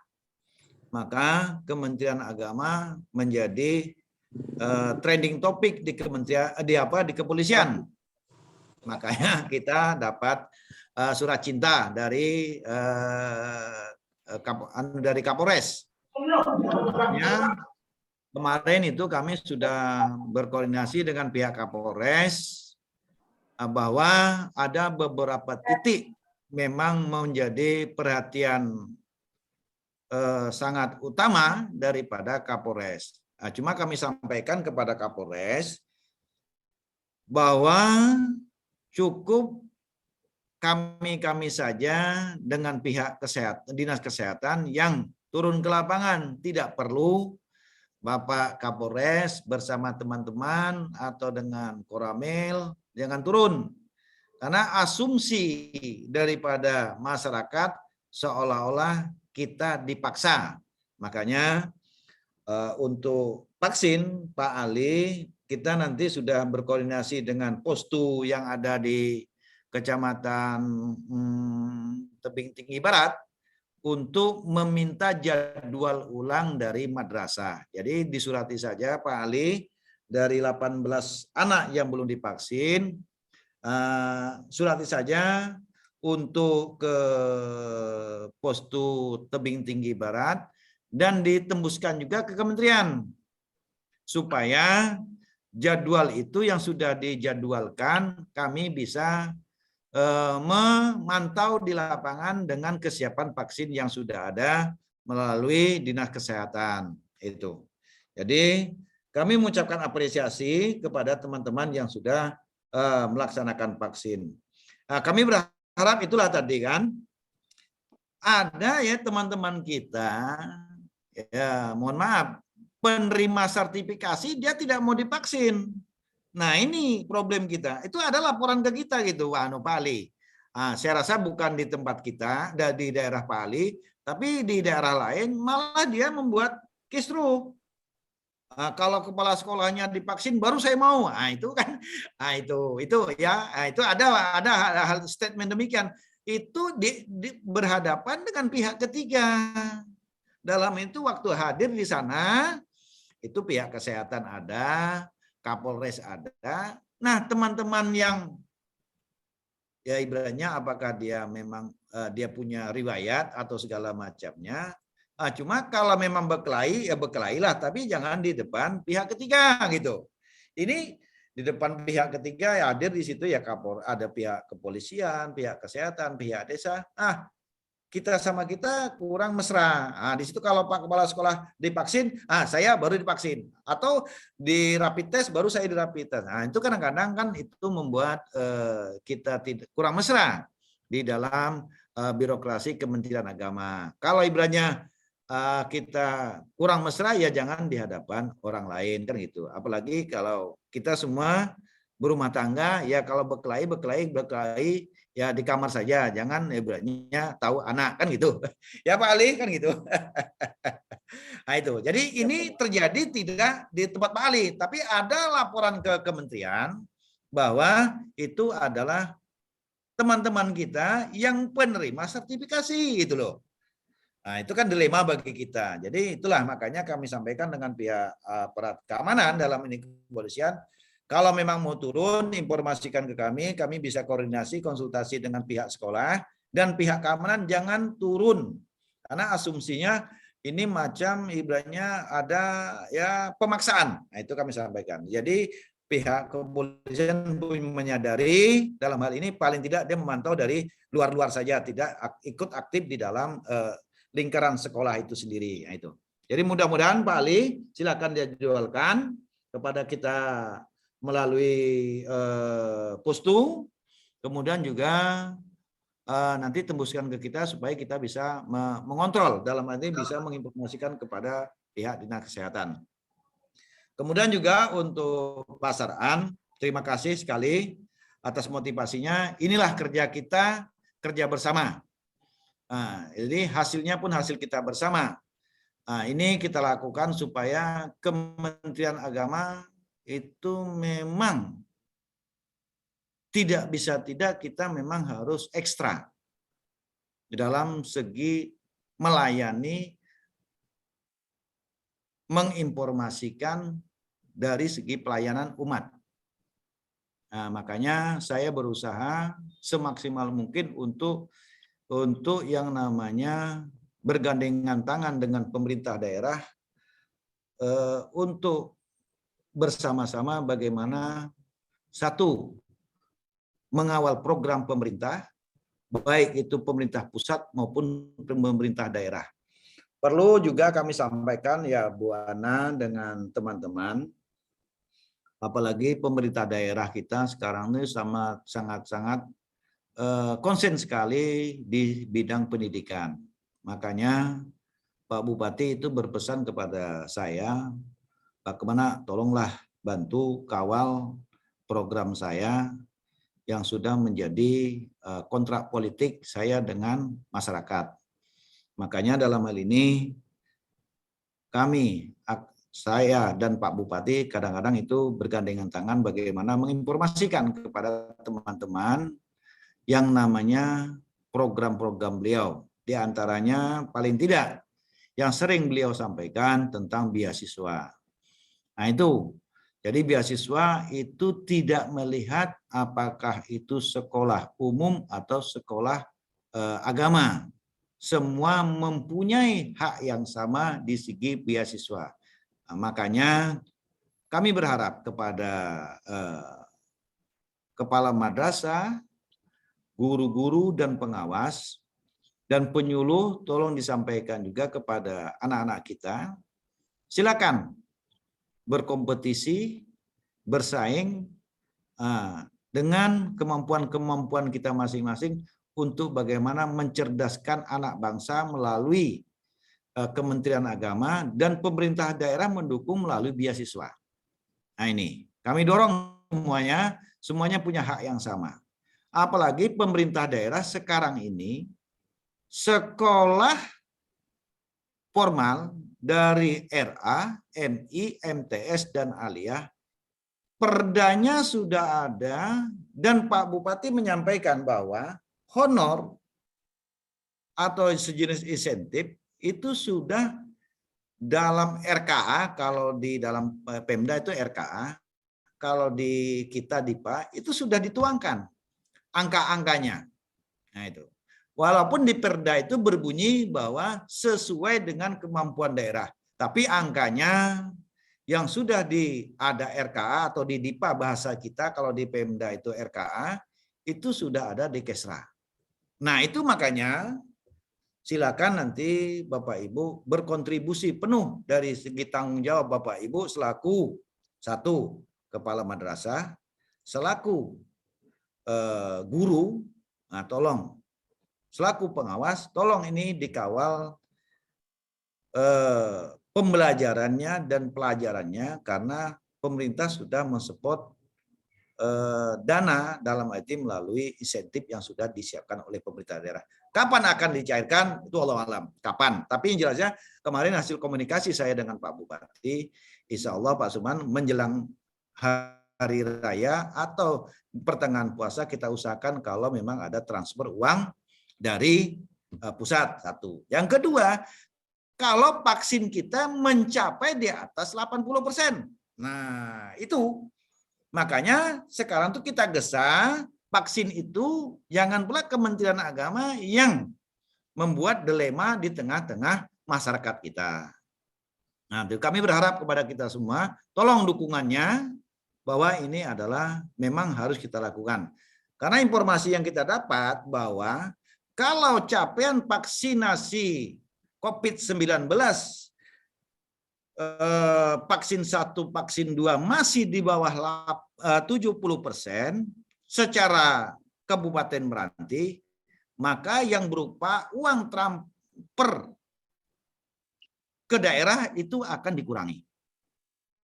maka Kementerian Agama menjadi trending topik di di kepolisian. Makanya kita dapat surat cinta dari Kapolres. Ya, kemarin itu kami sudah berkoordinasi dengan pihak Kapolres bahwa ada beberapa titik memang menjadi perhatian sangat utama daripada Kapolres. Nah, cuma kami sampaikan kepada Kapolres bahwa cukup kami saja dengan pihak kesehatan, dinas kesehatan yang turun ke lapangan. Tidak perlu Bapak Kapolres bersama teman-teman atau dengan Koramil, jangan turun. Karena asumsi daripada masyarakat seolah-olah kita dipaksa. Makanya untuk vaksin, Pak Ali, kita nanti sudah berkoordinasi dengan postu yang ada di Kecamatan Tebing Tinggi Barat untuk meminta jadwal ulang dari madrasah. Jadi disurati saja Pak Ali, dari 18 anak yang belum divaksin, surati saja untuk ke postu Tebing Tinggi Barat dan ditembuskan juga ke kementerian supaya jadwal itu yang sudah dijadwalkan kami bisa memantau di lapangan dengan kesiapan vaksin yang sudah ada melalui dinas kesehatan itu. Jadi kami mengucapkan apresiasi kepada teman-teman yang sudah melaksanakan vaksin. Nah, kami berharap itulah tadi kan ada ya teman-teman kita ya mohon maaf penerima sertifikasi dia tidak mau divaksin. Nah ini problem kita. Itu ada laporan ke kita gitu, Pak Ali. Saya rasa bukan di tempat kita, di daerah Pak Ali, tapi di daerah lain malah dia membuat kisruh. Kalau kepala sekolahnya divaksin baru saya mau. Itu kan, itu ya, itu ada hal statement demikian. Itu berhadapan dengan pihak ketiga. Dalam itu waktu hadir di sana, itu pihak kesehatan ada, Kapolres ada. Nah, teman-teman yang ya ibaratnya apakah dia memang dia punya riwayat atau segala macamnya. Cuma kalau memang berkelahi ya berkelailah, tapi jangan di depan pihak ketiga gitu. Ini di depan pihak ketiga ya hadir di situ ya ada pihak kepolisian, pihak kesehatan, pihak desa. Kita sama kita kurang mesra. Di situ kalau Pak Kepala Sekolah divaksin, saya baru divaksin. Atau di rapid test, baru saya di rapid test. Itu kadang-kadang kan itu membuat kita kurang mesra di dalam birokrasi Kementerian Agama. Kalau ibaratnya kita kurang mesra, ya jangan di hadapan orang lain kan gitu. Apalagi kalau kita semua berumah tangga, ya kalau berkelahi ya di kamar saja, jangan ibaratnya tahu anak kan gitu. Ya Pak Ali kan gitu. Nah itu. Jadi ini terjadi tidak di tempat Pak Ali, tapi ada laporan ke kementerian bahwa itu adalah teman-teman kita yang penerima sertifikasi gitu loh. Nah, itu kan dilema bagi kita. Jadi itulah makanya kami sampaikan dengan pihak aparat keamanan dalam ini kepolisian. Kalau memang mau turun, informasikan ke kami bisa koordinasi, konsultasi dengan pihak sekolah, dan pihak keamanan jangan turun. Karena asumsinya ini macam ibaratnya ada ya pemaksaan. Nah itu kami sampaikan. Jadi pihak kepolisian menyadari dalam hal ini paling tidak dia memantau dari luar-luar saja, tidak ikut aktif di dalam lingkaran sekolah itu sendiri. Nah, itu. Jadi mudah-mudahan Pak Ali silakan dijadwalkan kepada kita melalui postu, kemudian juga nanti tembuskan ke kita supaya kita bisa mengontrol, dalam arti bisa menginformasikan kepada pihak dinas kesehatan. Kemudian juga untuk Pak Sarhan, terima kasih sekali atas motivasinya. Inilah kerja kita, kerja bersama. Jadi hasilnya pun hasil kita bersama. Ini kita lakukan supaya Kementerian Agama itu memang tidak bisa tidak kita memang harus ekstra di dalam segi melayani, menginformasikan dari segi pelayanan umat. Makanya saya berusaha semaksimal mungkin untuk yang namanya bergandengan tangan dengan pemerintah daerah untuk bersama-sama bagaimana satu mengawal program pemerintah, baik itu pemerintah pusat maupun pemerintah daerah. Perlu juga kami sampaikan ya Bu Ana dengan teman-teman, Apalagi pemerintah daerah kita sekarang ini sangat-sangat konsen sekali di bidang pendidikan. Makanya Pak Bupati itu berpesan kepada saya, Pak Kemenak, tolonglah bantu kawal program saya yang sudah menjadi kontrak politik saya dengan masyarakat. Makanya dalam hal ini kami, saya dan Pak Bupati kadang-kadang itu bergandengan tangan bagaimana menginformasikan kepada teman-teman yang namanya program-program beliau. Di antaranya paling tidak yang sering beliau sampaikan tentang beasiswa. Nah itu, jadi beasiswa itu tidak melihat apakah itu sekolah umum atau sekolah agama. Semua mempunyai hak yang sama di segi beasiswa. Nah, makanya kami berharap kepada kepala madrasah, guru-guru dan pengawas, dan penyuluh tolong disampaikan juga kepada anak-anak kita, silakan berkompetisi, bersaing dengan kemampuan-kemampuan kita masing-masing untuk bagaimana mencerdaskan anak bangsa melalui Kementerian Agama dan pemerintah daerah mendukung melalui beasiswa. Nah ini, kami dorong semuanya punya hak yang sama. Apalagi pemerintah daerah sekarang ini sekolah formal dari RA, MI, MTS, dan Aliyah, perdanya sudah ada dan Pak Bupati menyampaikan bahwa honor atau sejenis insentif itu sudah dalam RKA, kalau di dalam Pemda itu RKA, kalau di kita DIPA itu sudah dituangkan angka-angkanya. Nah itu. Walaupun di Perda itu berbunyi bahwa sesuai dengan kemampuan daerah, tapi angkanya yang sudah ada RKA atau di DIPA bahasa kita, kalau di Pemda itu RKA, itu sudah ada di Kesra. Nah itu makanya silakan nanti Bapak Ibu berkontribusi penuh dari segi tanggung jawab Bapak Ibu selaku satu kepala madrasah, selaku guru, nah tolong selaku pengawas, tolong ini dikawal pembelajarannya dan pelajarannya karena pemerintah sudah mensupport dana dalam IT melalui insentif yang sudah disiapkan oleh pemerintah daerah. Kapan akan dicairkan? Itu Allah alam. Kapan? Tapi yang jelasnya kemarin hasil komunikasi saya dengan Pak Bupati, insya Allah Pak Suman menjelang hari raya atau pertengahan puasa kita usahakan kalau memang ada transfer uang dari pusat satu. Yang kedua, kalau vaksin kita mencapai di atas 80%. Nah, itu. Makanya sekarang tuh kita gesa vaksin itu jangan pula Kementerian Agama yang membuat dilema di tengah-tengah masyarakat kita. Nah, kami berharap kepada kita semua, tolong dukungannya bahwa ini adalah memang harus kita lakukan. Karena informasi yang kita dapat bahwa kalau capaian vaksinasi COVID-19 vaksin 1, vaksin 2 masih di bawah 70% secara Kabupaten Meranti, maka yang berupa uang transfer ke daerah itu akan dikurangi.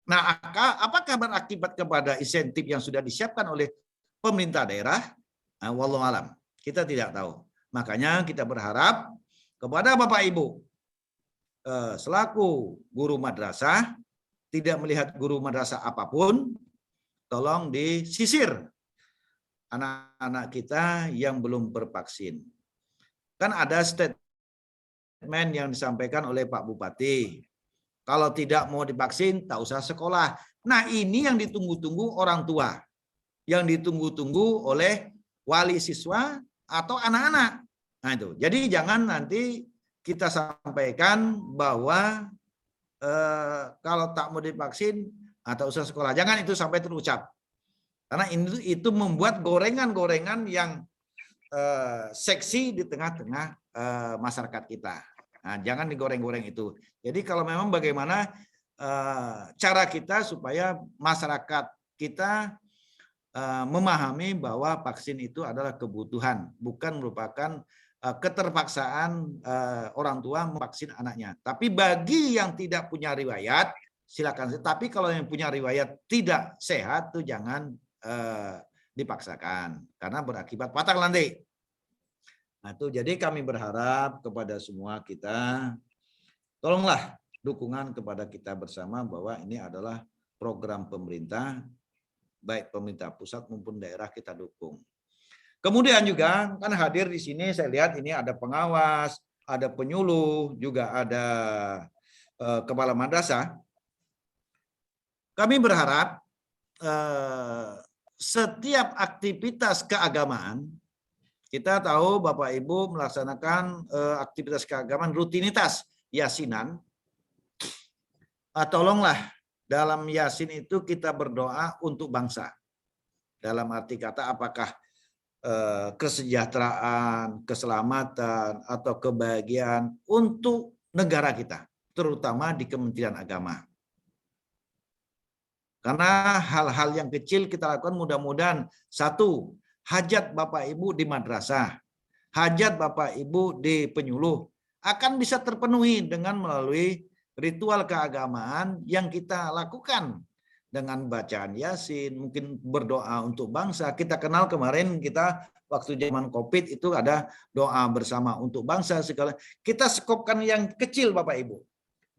Nah, apakah berakibat kepada insentif yang sudah disiapkan oleh pemerintah daerah? Nah, wallahu alam, kita tidak tahu. Makanya kita berharap kepada Bapak Ibu selaku guru madrasah, tidak melihat guru madrasah apapun, tolong disisir anak-anak kita yang belum bervaksin. Kan ada statement yang disampaikan oleh Pak Bupati, kalau tidak mau divaksin, tak usah sekolah. Nah ini yang ditunggu-tunggu orang tua, yang ditunggu-tunggu oleh wali siswa atau anak-anak. Nah itu, jadi jangan nanti kita sampaikan bahwa kalau tak mau divaksin atau usah sekolah, jangan itu sampai terucap. Karena itu membuat gorengan-gorengan yang seksi di tengah-tengah masyarakat kita. Nah, jangan digoreng-goreng itu. Jadi kalau memang bagaimana cara kita supaya masyarakat kita memahami bahwa vaksin itu adalah kebutuhan, bukan merupakan keterpaksaan orang tua memvaksin anaknya. Tapi bagi yang tidak punya riwayat, silakan. Tapi kalau yang punya riwayat tidak sehat, tuh jangan dipaksakan karena berakibat patah landai. Nah, itu jadi kami berharap kepada semua kita, tolonglah dukungan kepada kita bersama bahwa ini adalah program pemerintah, baik pemerintah pusat maupun daerah kita dukung. Kemudian juga kan hadir di sini saya lihat ini ada pengawas, ada penyuluh, juga ada kepala madrasah. Kami berharap setiap aktivitas keagamaan, kita tahu Bapak Ibu melaksanakan aktivitas keagamaan rutinitas yasinan. Tolonglah dalam yasin itu kita berdoa untuk bangsa. Dalam arti kata apakah kesejahteraan, keselamatan, atau kebahagiaan untuk negara kita, terutama di Kementerian Agama. Karena hal-hal yang kecil kita lakukan mudah-mudahan, satu, hajat Bapak Ibu di madrasah, hajat Bapak Ibu di penyuluh akan bisa terpenuhi dengan melalui ritual keagamaan yang kita lakukan. Dengan bacaan yasin, mungkin berdoa untuk bangsa. Kita kenal kemarin kita waktu zaman COVID itu ada doa bersama untuk bangsa segala. Kita skopkan yang kecil Bapak Ibu.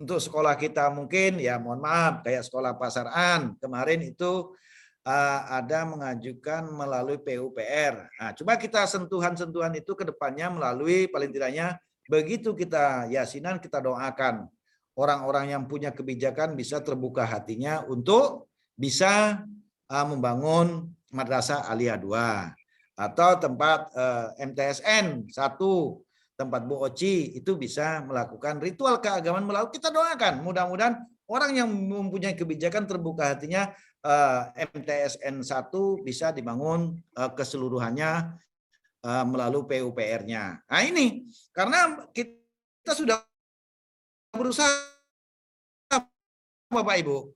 Untuk sekolah kita mungkin ya mohon maaf kayak sekolah Pasaran kemarin itu ada mengajukan melalui PUPR. Nah, coba kita sentuhan-sentuhan itu ke depannya melalui paling tidaknya begitu kita yasinan kita doakan. Orang-orang yang punya kebijakan bisa terbuka hatinya untuk bisa membangun madrasah aliyah 2 atau tempat MTSN 1, tempat Bu Oci itu bisa melakukan ritual keagamaan melalui kita doakan. Mudah-mudahan orang yang mempunyai kebijakan terbuka hatinya MTSN 1 bisa dibangun keseluruhannya melalui PUPR-nya. Nah ini karena kita sudah berusaha Bapak Ibu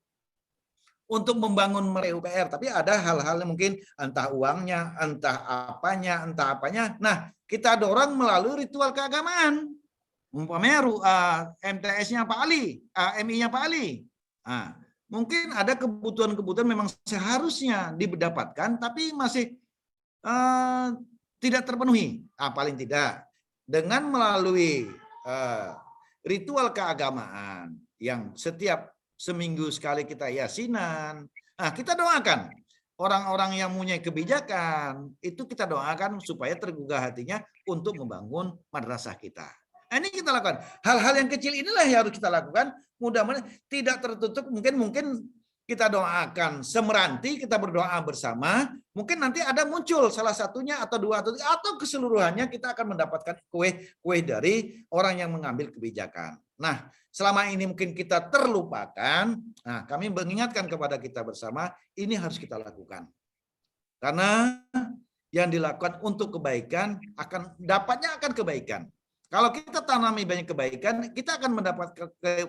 untuk membangun PUPR, tapi ada hal-hal yang mungkin entah uangnya, entah apanya. Nah, kita dorong melalui ritual keagamaan. Umpamanya MTS-nya Pak Ali, MI-nya Pak Ali. Nah, mungkin ada kebutuhan-kebutuhan memang seharusnya didapatkan, tapi masih tidak terpenuhi. Paling tidak dengan melalui ritual keagamaan yang setiap seminggu sekali kita yasinan. Nah, kita doakan orang-orang yang punya kebijakan itu kita doakan supaya tergugah hatinya untuk membangun madrasah kita. Nah, ini kita lakukan. Hal-hal yang kecil inilah yang harus kita lakukan. Mudah-mudahan tidak tertutup. Mungkin kita doakan semeranti, kita berdoa bersama. Mungkin nanti ada muncul salah satunya atau dua atau keseluruhannya kita akan mendapatkan kue dari orang yang mengambil kebijakan. Nah, selama ini mungkin kita terlupakan. Nah, kami mengingatkan kepada kita bersama, ini harus kita lakukan. Karena yang dilakukan untuk kebaikan dapatnya akan kebaikan. Kalau kita tanami banyak kebaikan, kita akan mendapat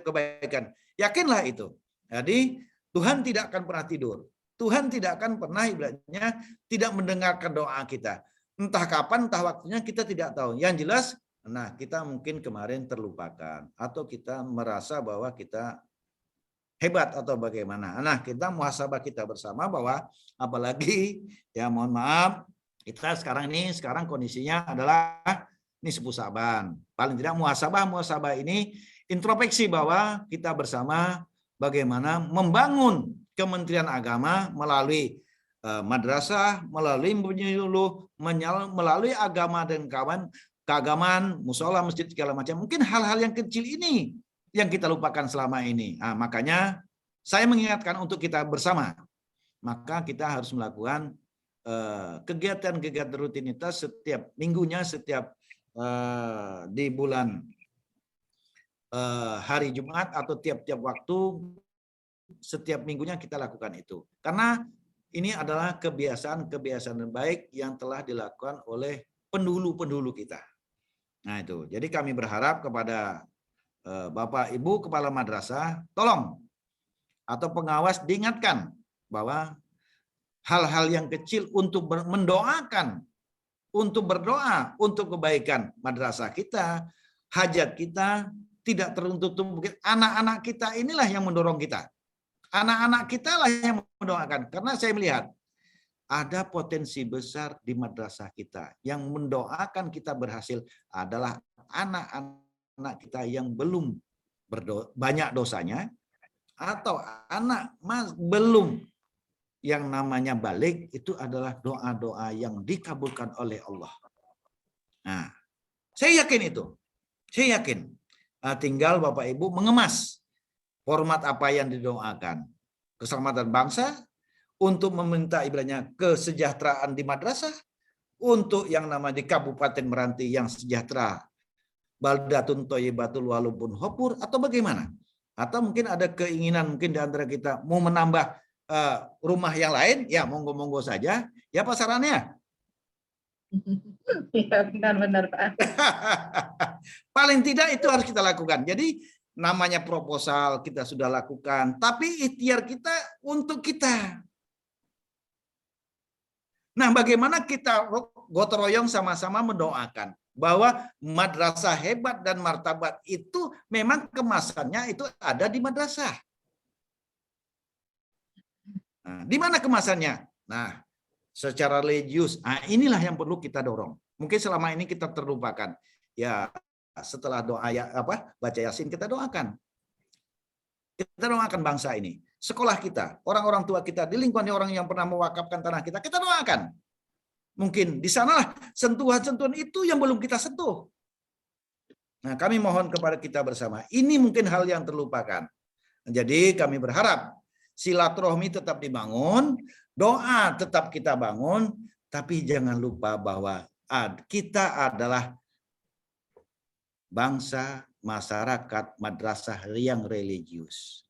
kebaikan. Yakinlah itu. Jadi Tuhan tidak akan pernah tidur. Tuhan tidak akan pernah ibaratnya tidak mendengarkan doa kita. Entah kapan, entah waktunya kita tidak tahu. Yang jelas, nah kita mungkin kemarin terlupakan. Atau kita merasa bahwa kita hebat atau bagaimana. Nah kita muhasabah kita bersama bahwa apalagi ya mohon maaf, kita sekarang kondisinya adalah ini sepuh Saban. Paling tidak muhasabah ini introspeksi bahwa kita bersama bagaimana membangun Kementerian Agama melalui madrasah, melalui penyuluh, melalui agama dan keagamaan, musola, masjid, segala macam. Mungkin hal-hal yang kecil ini yang kita lupakan selama ini. Nah, makanya saya mengingatkan untuk kita bersama. Maka kita harus melakukan kegiatan-kegiatan rutinitas setiap minggunya, setiap di bulan hari Jumat atau tiap-tiap waktu setiap minggunya kita lakukan itu. Karena ini adalah kebiasaan-kebiasaan baik yang telah dilakukan oleh pendahulu-pendahulu kita. Nah itu. Jadi kami berharap kepada Bapak Ibu Kepala Madrasah, tolong atau pengawas diingatkan bahwa hal-hal yang kecil untuk mendoakan, untuk berdoa untuk kebaikan madrasah kita, hajat kita, tidak teruntuk mungkin anak-anak kita inilah yang mendorong kita. Anak-anak kita lah yang mendoakan. Karena saya melihat ada potensi besar di madrasah kita. Yang mendoakan kita berhasil adalah anak-anak kita yang belum banyak dosanya, atau anak belum yang namanya balik, itu adalah doa-doa yang dikabulkan oleh Allah. Nah, saya yakin itu. Saya yakin. Tinggal Bapak Ibu mengemas format apa yang didoakan. Keselamatan bangsa, untuk meminta ibaratnya kesejahteraan di madrasah, untuk yang nama di Kabupaten Meranti yang sejahtera, baldatun thayyibatul walaupun hopur, atau bagaimana? Atau mungkin ada keinginan mungkin di antara kita mau menambah rumah yang lain, ya monggo-monggo saja. Ya pasarannya. Iya, benar-benar Pak. Paling tidak itu harus kita lakukan. Jadi namanya proposal kita sudah lakukan, tapi ikhtiar kita untuk kita. Nah, bagaimana kita gotong royong sama-sama mendoakan bahwa madrasah hebat dan martabat itu memang kemasannya itu ada di madrasah. Nah, di mana kemasannya? Nah, secara religius. Nah, inilah yang perlu kita dorong. Mungkin selama ini kita terlupakan. Ya, setelah doa baca Yasin kita doakan. Kita doakan bangsa ini. Sekolah kita, orang-orang tua kita, di lingkungan orang yang pernah mewakafkan tanah kita doakan. Mungkin di sanalah sentuhan-sentuhan itu yang belum kita sentuh. Nah, kami mohon kepada kita bersama. Ini mungkin hal yang terlupakan. Jadi kami berharap silaturahmi tetap dibangun, doa tetap kita bangun, tapi jangan lupa bahwa kita adalah bangsa, masyarakat, madrasah yang religius.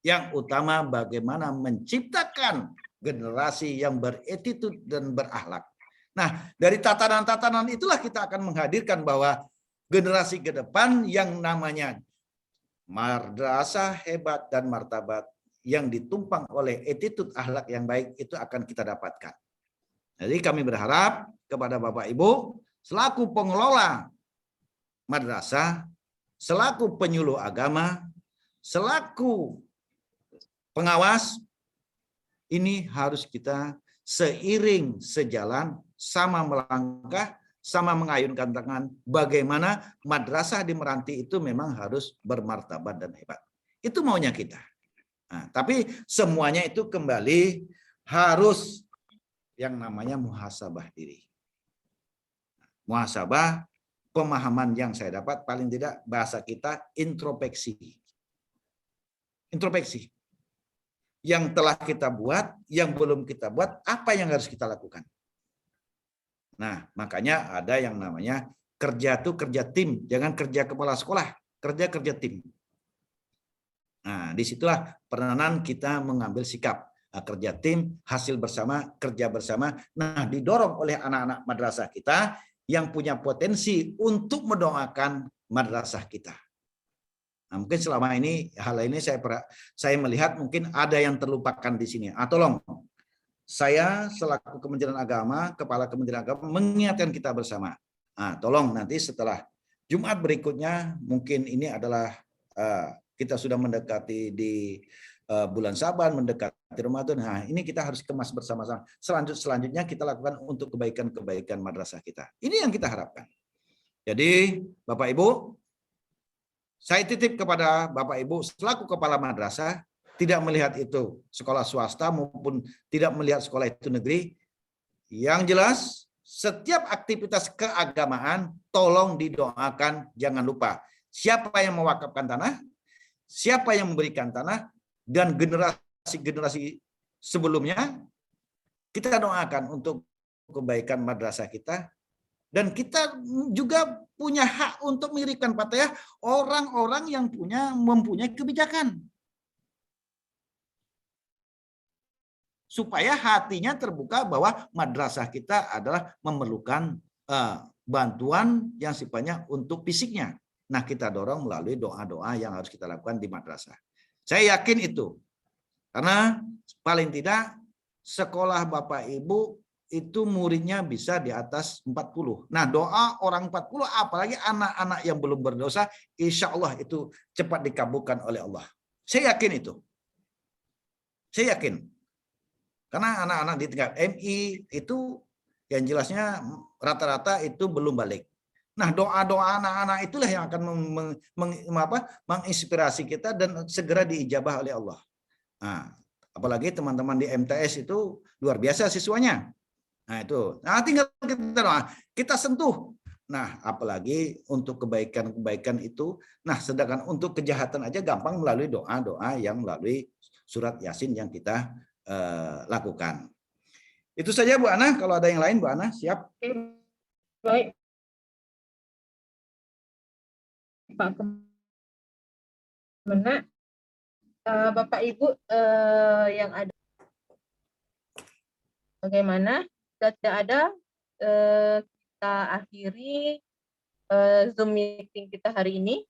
Yang utama bagaimana menciptakan generasi yang beretitude dan berakhlak. Nah, dari tatanan-tatanan itulah kita akan menghadirkan bahwa generasi ke depan yang namanya madrasah hebat dan martabat yang ditumpang oleh attitude akhlak yang baik itu akan kita dapatkan. Jadi kami berharap kepada Bapak Ibu selaku pengelola madrasah, selaku penyuluh agama, selaku pengawas, ini harus kita seiring sejalan, sama melangkah, sama mengayunkan tangan, bagaimana madrasah di Meranti itu memang harus bermartabat dan hebat. Itu maunya kita. Nah, tapi semuanya itu kembali harus yang namanya muhasabah diri. Muhasabah, pemahaman yang saya dapat paling tidak bahasa kita introspeksi. Introspeksi. Yang telah kita buat, yang belum kita buat, apa yang harus kita lakukan. Nah, makanya ada yang namanya kerja itu kerja tim, jangan kerja kepala sekolah, kerja tim. Nah, disitulah peranan kita mengambil sikap. Nah, kerja tim, hasil bersama, kerja bersama. Nah, didorong oleh anak-anak madrasah kita yang punya potensi untuk mendoakan madrasah kita. Nah, mungkin selama ini hal ini saya melihat mungkin ada yang terlupakan di sini. Tolong saya selaku Kementerian Agama, Kepala Kementerian Agama mengingatkan kita bersama. Tolong nanti setelah Jumat berikutnya mungkin ini adalah kita sudah mendekati di bulan Saban, mendekati Ramadan. Nah, ini kita harus kemas bersama-sama. Selanjutnya kita lakukan untuk kebaikan-kebaikan madrasah kita. Ini yang kita harapkan. Jadi, Bapak Ibu, saya titip kepada Bapak Ibu selaku kepala madrasah, tidak melihat itu sekolah swasta maupun tidak melihat sekolah itu negeri. Yang jelas, setiap aktivitas keagamaan tolong didoakan, jangan lupa. Siapa yang mewakafkan tanah, siapa yang memberikan tanah, dan generasi-generasi sebelumnya, kita doakan untuk kebaikan madrasah kita. Dan kita juga punya hak untuk mengirimkan fatihah orang-orang yang mempunyai kebijakan. Supaya hatinya terbuka bahwa madrasah kita adalah memerlukan bantuan yang sifatnya untuk fisiknya. Nah, kita dorong melalui doa-doa yang harus kita lakukan di madrasah. Saya yakin itu. Karena paling tidak sekolah Bapak Ibu itu muridnya bisa di atas 40. Nah, doa orang 40 apalagi anak-anak yang belum berdosa, insya Allah itu cepat dikabulkan oleh Allah. Saya yakin itu. Saya yakin. Karena anak-anak di tingkat MI itu yang jelasnya rata-rata itu belum balik. Nah, doa-doa anak-anak itulah yang akan menginspirasi kita dan segera diijabah oleh Allah. Nah, apalagi teman-teman di MTS itu luar biasa siswanya. Nah, itu. Nah, tinggal kita doa, kita sentuh. Nah, apalagi untuk kebaikan-kebaikan itu. Nah, sedangkan untuk kejahatan aja gampang melalui doa-doa yang melalui surat Yasin yang kita lakukan. Itu saja Bu Ana. Kalau ada yang lain, Bu Ana, siap? Baik. Pak Kemenak, Bapak Ibu yang ada, bagaimana? Tidak ada, kita akhiri Zoom meeting kita hari ini.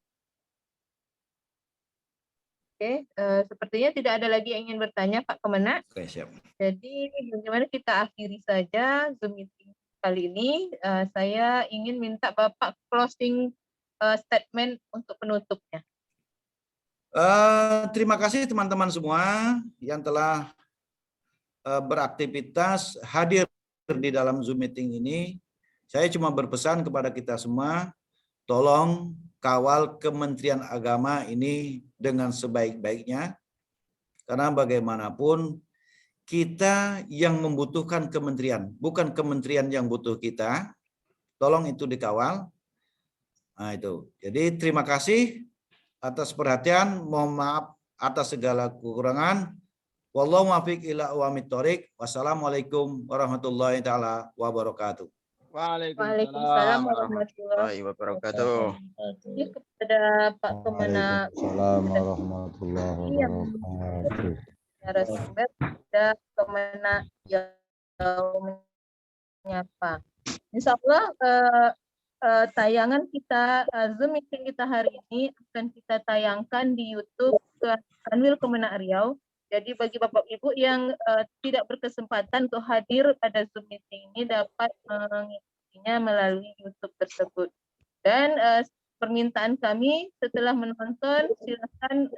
Oke, sepertinya tidak ada lagi yang ingin bertanya, Pak Kemenak. Oke, siap. Jadi bagaimana kita akhiri saja Zoom meeting kali ini. Saya ingin minta Bapak closing statement untuk penutupnya. Terima kasih teman-teman semua yang telah beraktivitas hadir di dalam Zoom meeting ini. Saya cuma berpesan kepada kita semua, tolong kawal Kementerian Agama ini dengan sebaik-baiknya. Karena bagaimanapun kita yang membutuhkan kementerian, bukan kementerian yang butuh kita. Tolong itu dikawal. Nah, itu. Jadi terima kasih atas perhatian, mohon maaf atas segala kekurangan. Wallahu muwaffiq ila aqwamit thoriq. Wassalamualaikum warahmatullahi taala wabarakatuh. Waalaikumsalam warahmatullahi wabarakatuh. Ini kepada Pak Kemenak Waalaikumsalam warahmatullahi wabarakatuh. narasumber dan Kemenak yang menyapa. Insya Allah tayangan kita Zoom meeting kita hari ini akan kita tayangkan di YouTube Kanwil Kemenak Riau. Jadi bagi Bapak Ibu yang tidak berkesempatan untuk hadir pada Zoom meeting ini dapat mengikutinya melalui YouTube tersebut. Dan permintaan kami setelah menonton silakan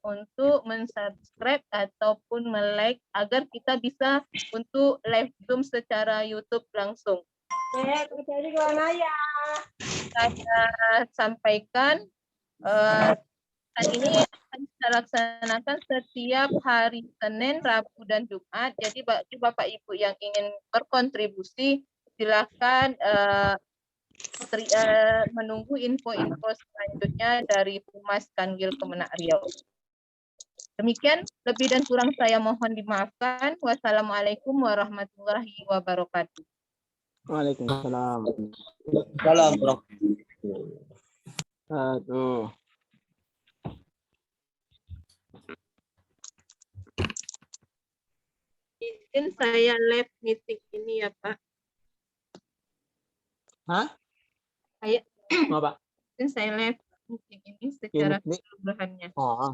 untuk mensubscribe ataupun like agar kita bisa untuk live Zoom secara YouTube langsung. Saya sampaikan saat ini akan kita laksanakan setiap hari Senin, Rabu, dan Jumat. Jadi bagi Bapak Ibu yang ingin berkontribusi, silakan menunggu info-info selanjutnya dari Humas Kanwil Kemenak Riau. Demikian, lebih dan kurang saya mohon dimaafkan. Wassalamualaikum warahmatullahi wabarakatuh. Waalaikumsalam. Salam. Aduh. Izin saya live meeting ini ya Pak. Hah? Saya Apa? izin saya live meeting ini secara keseluruhannya. Oh.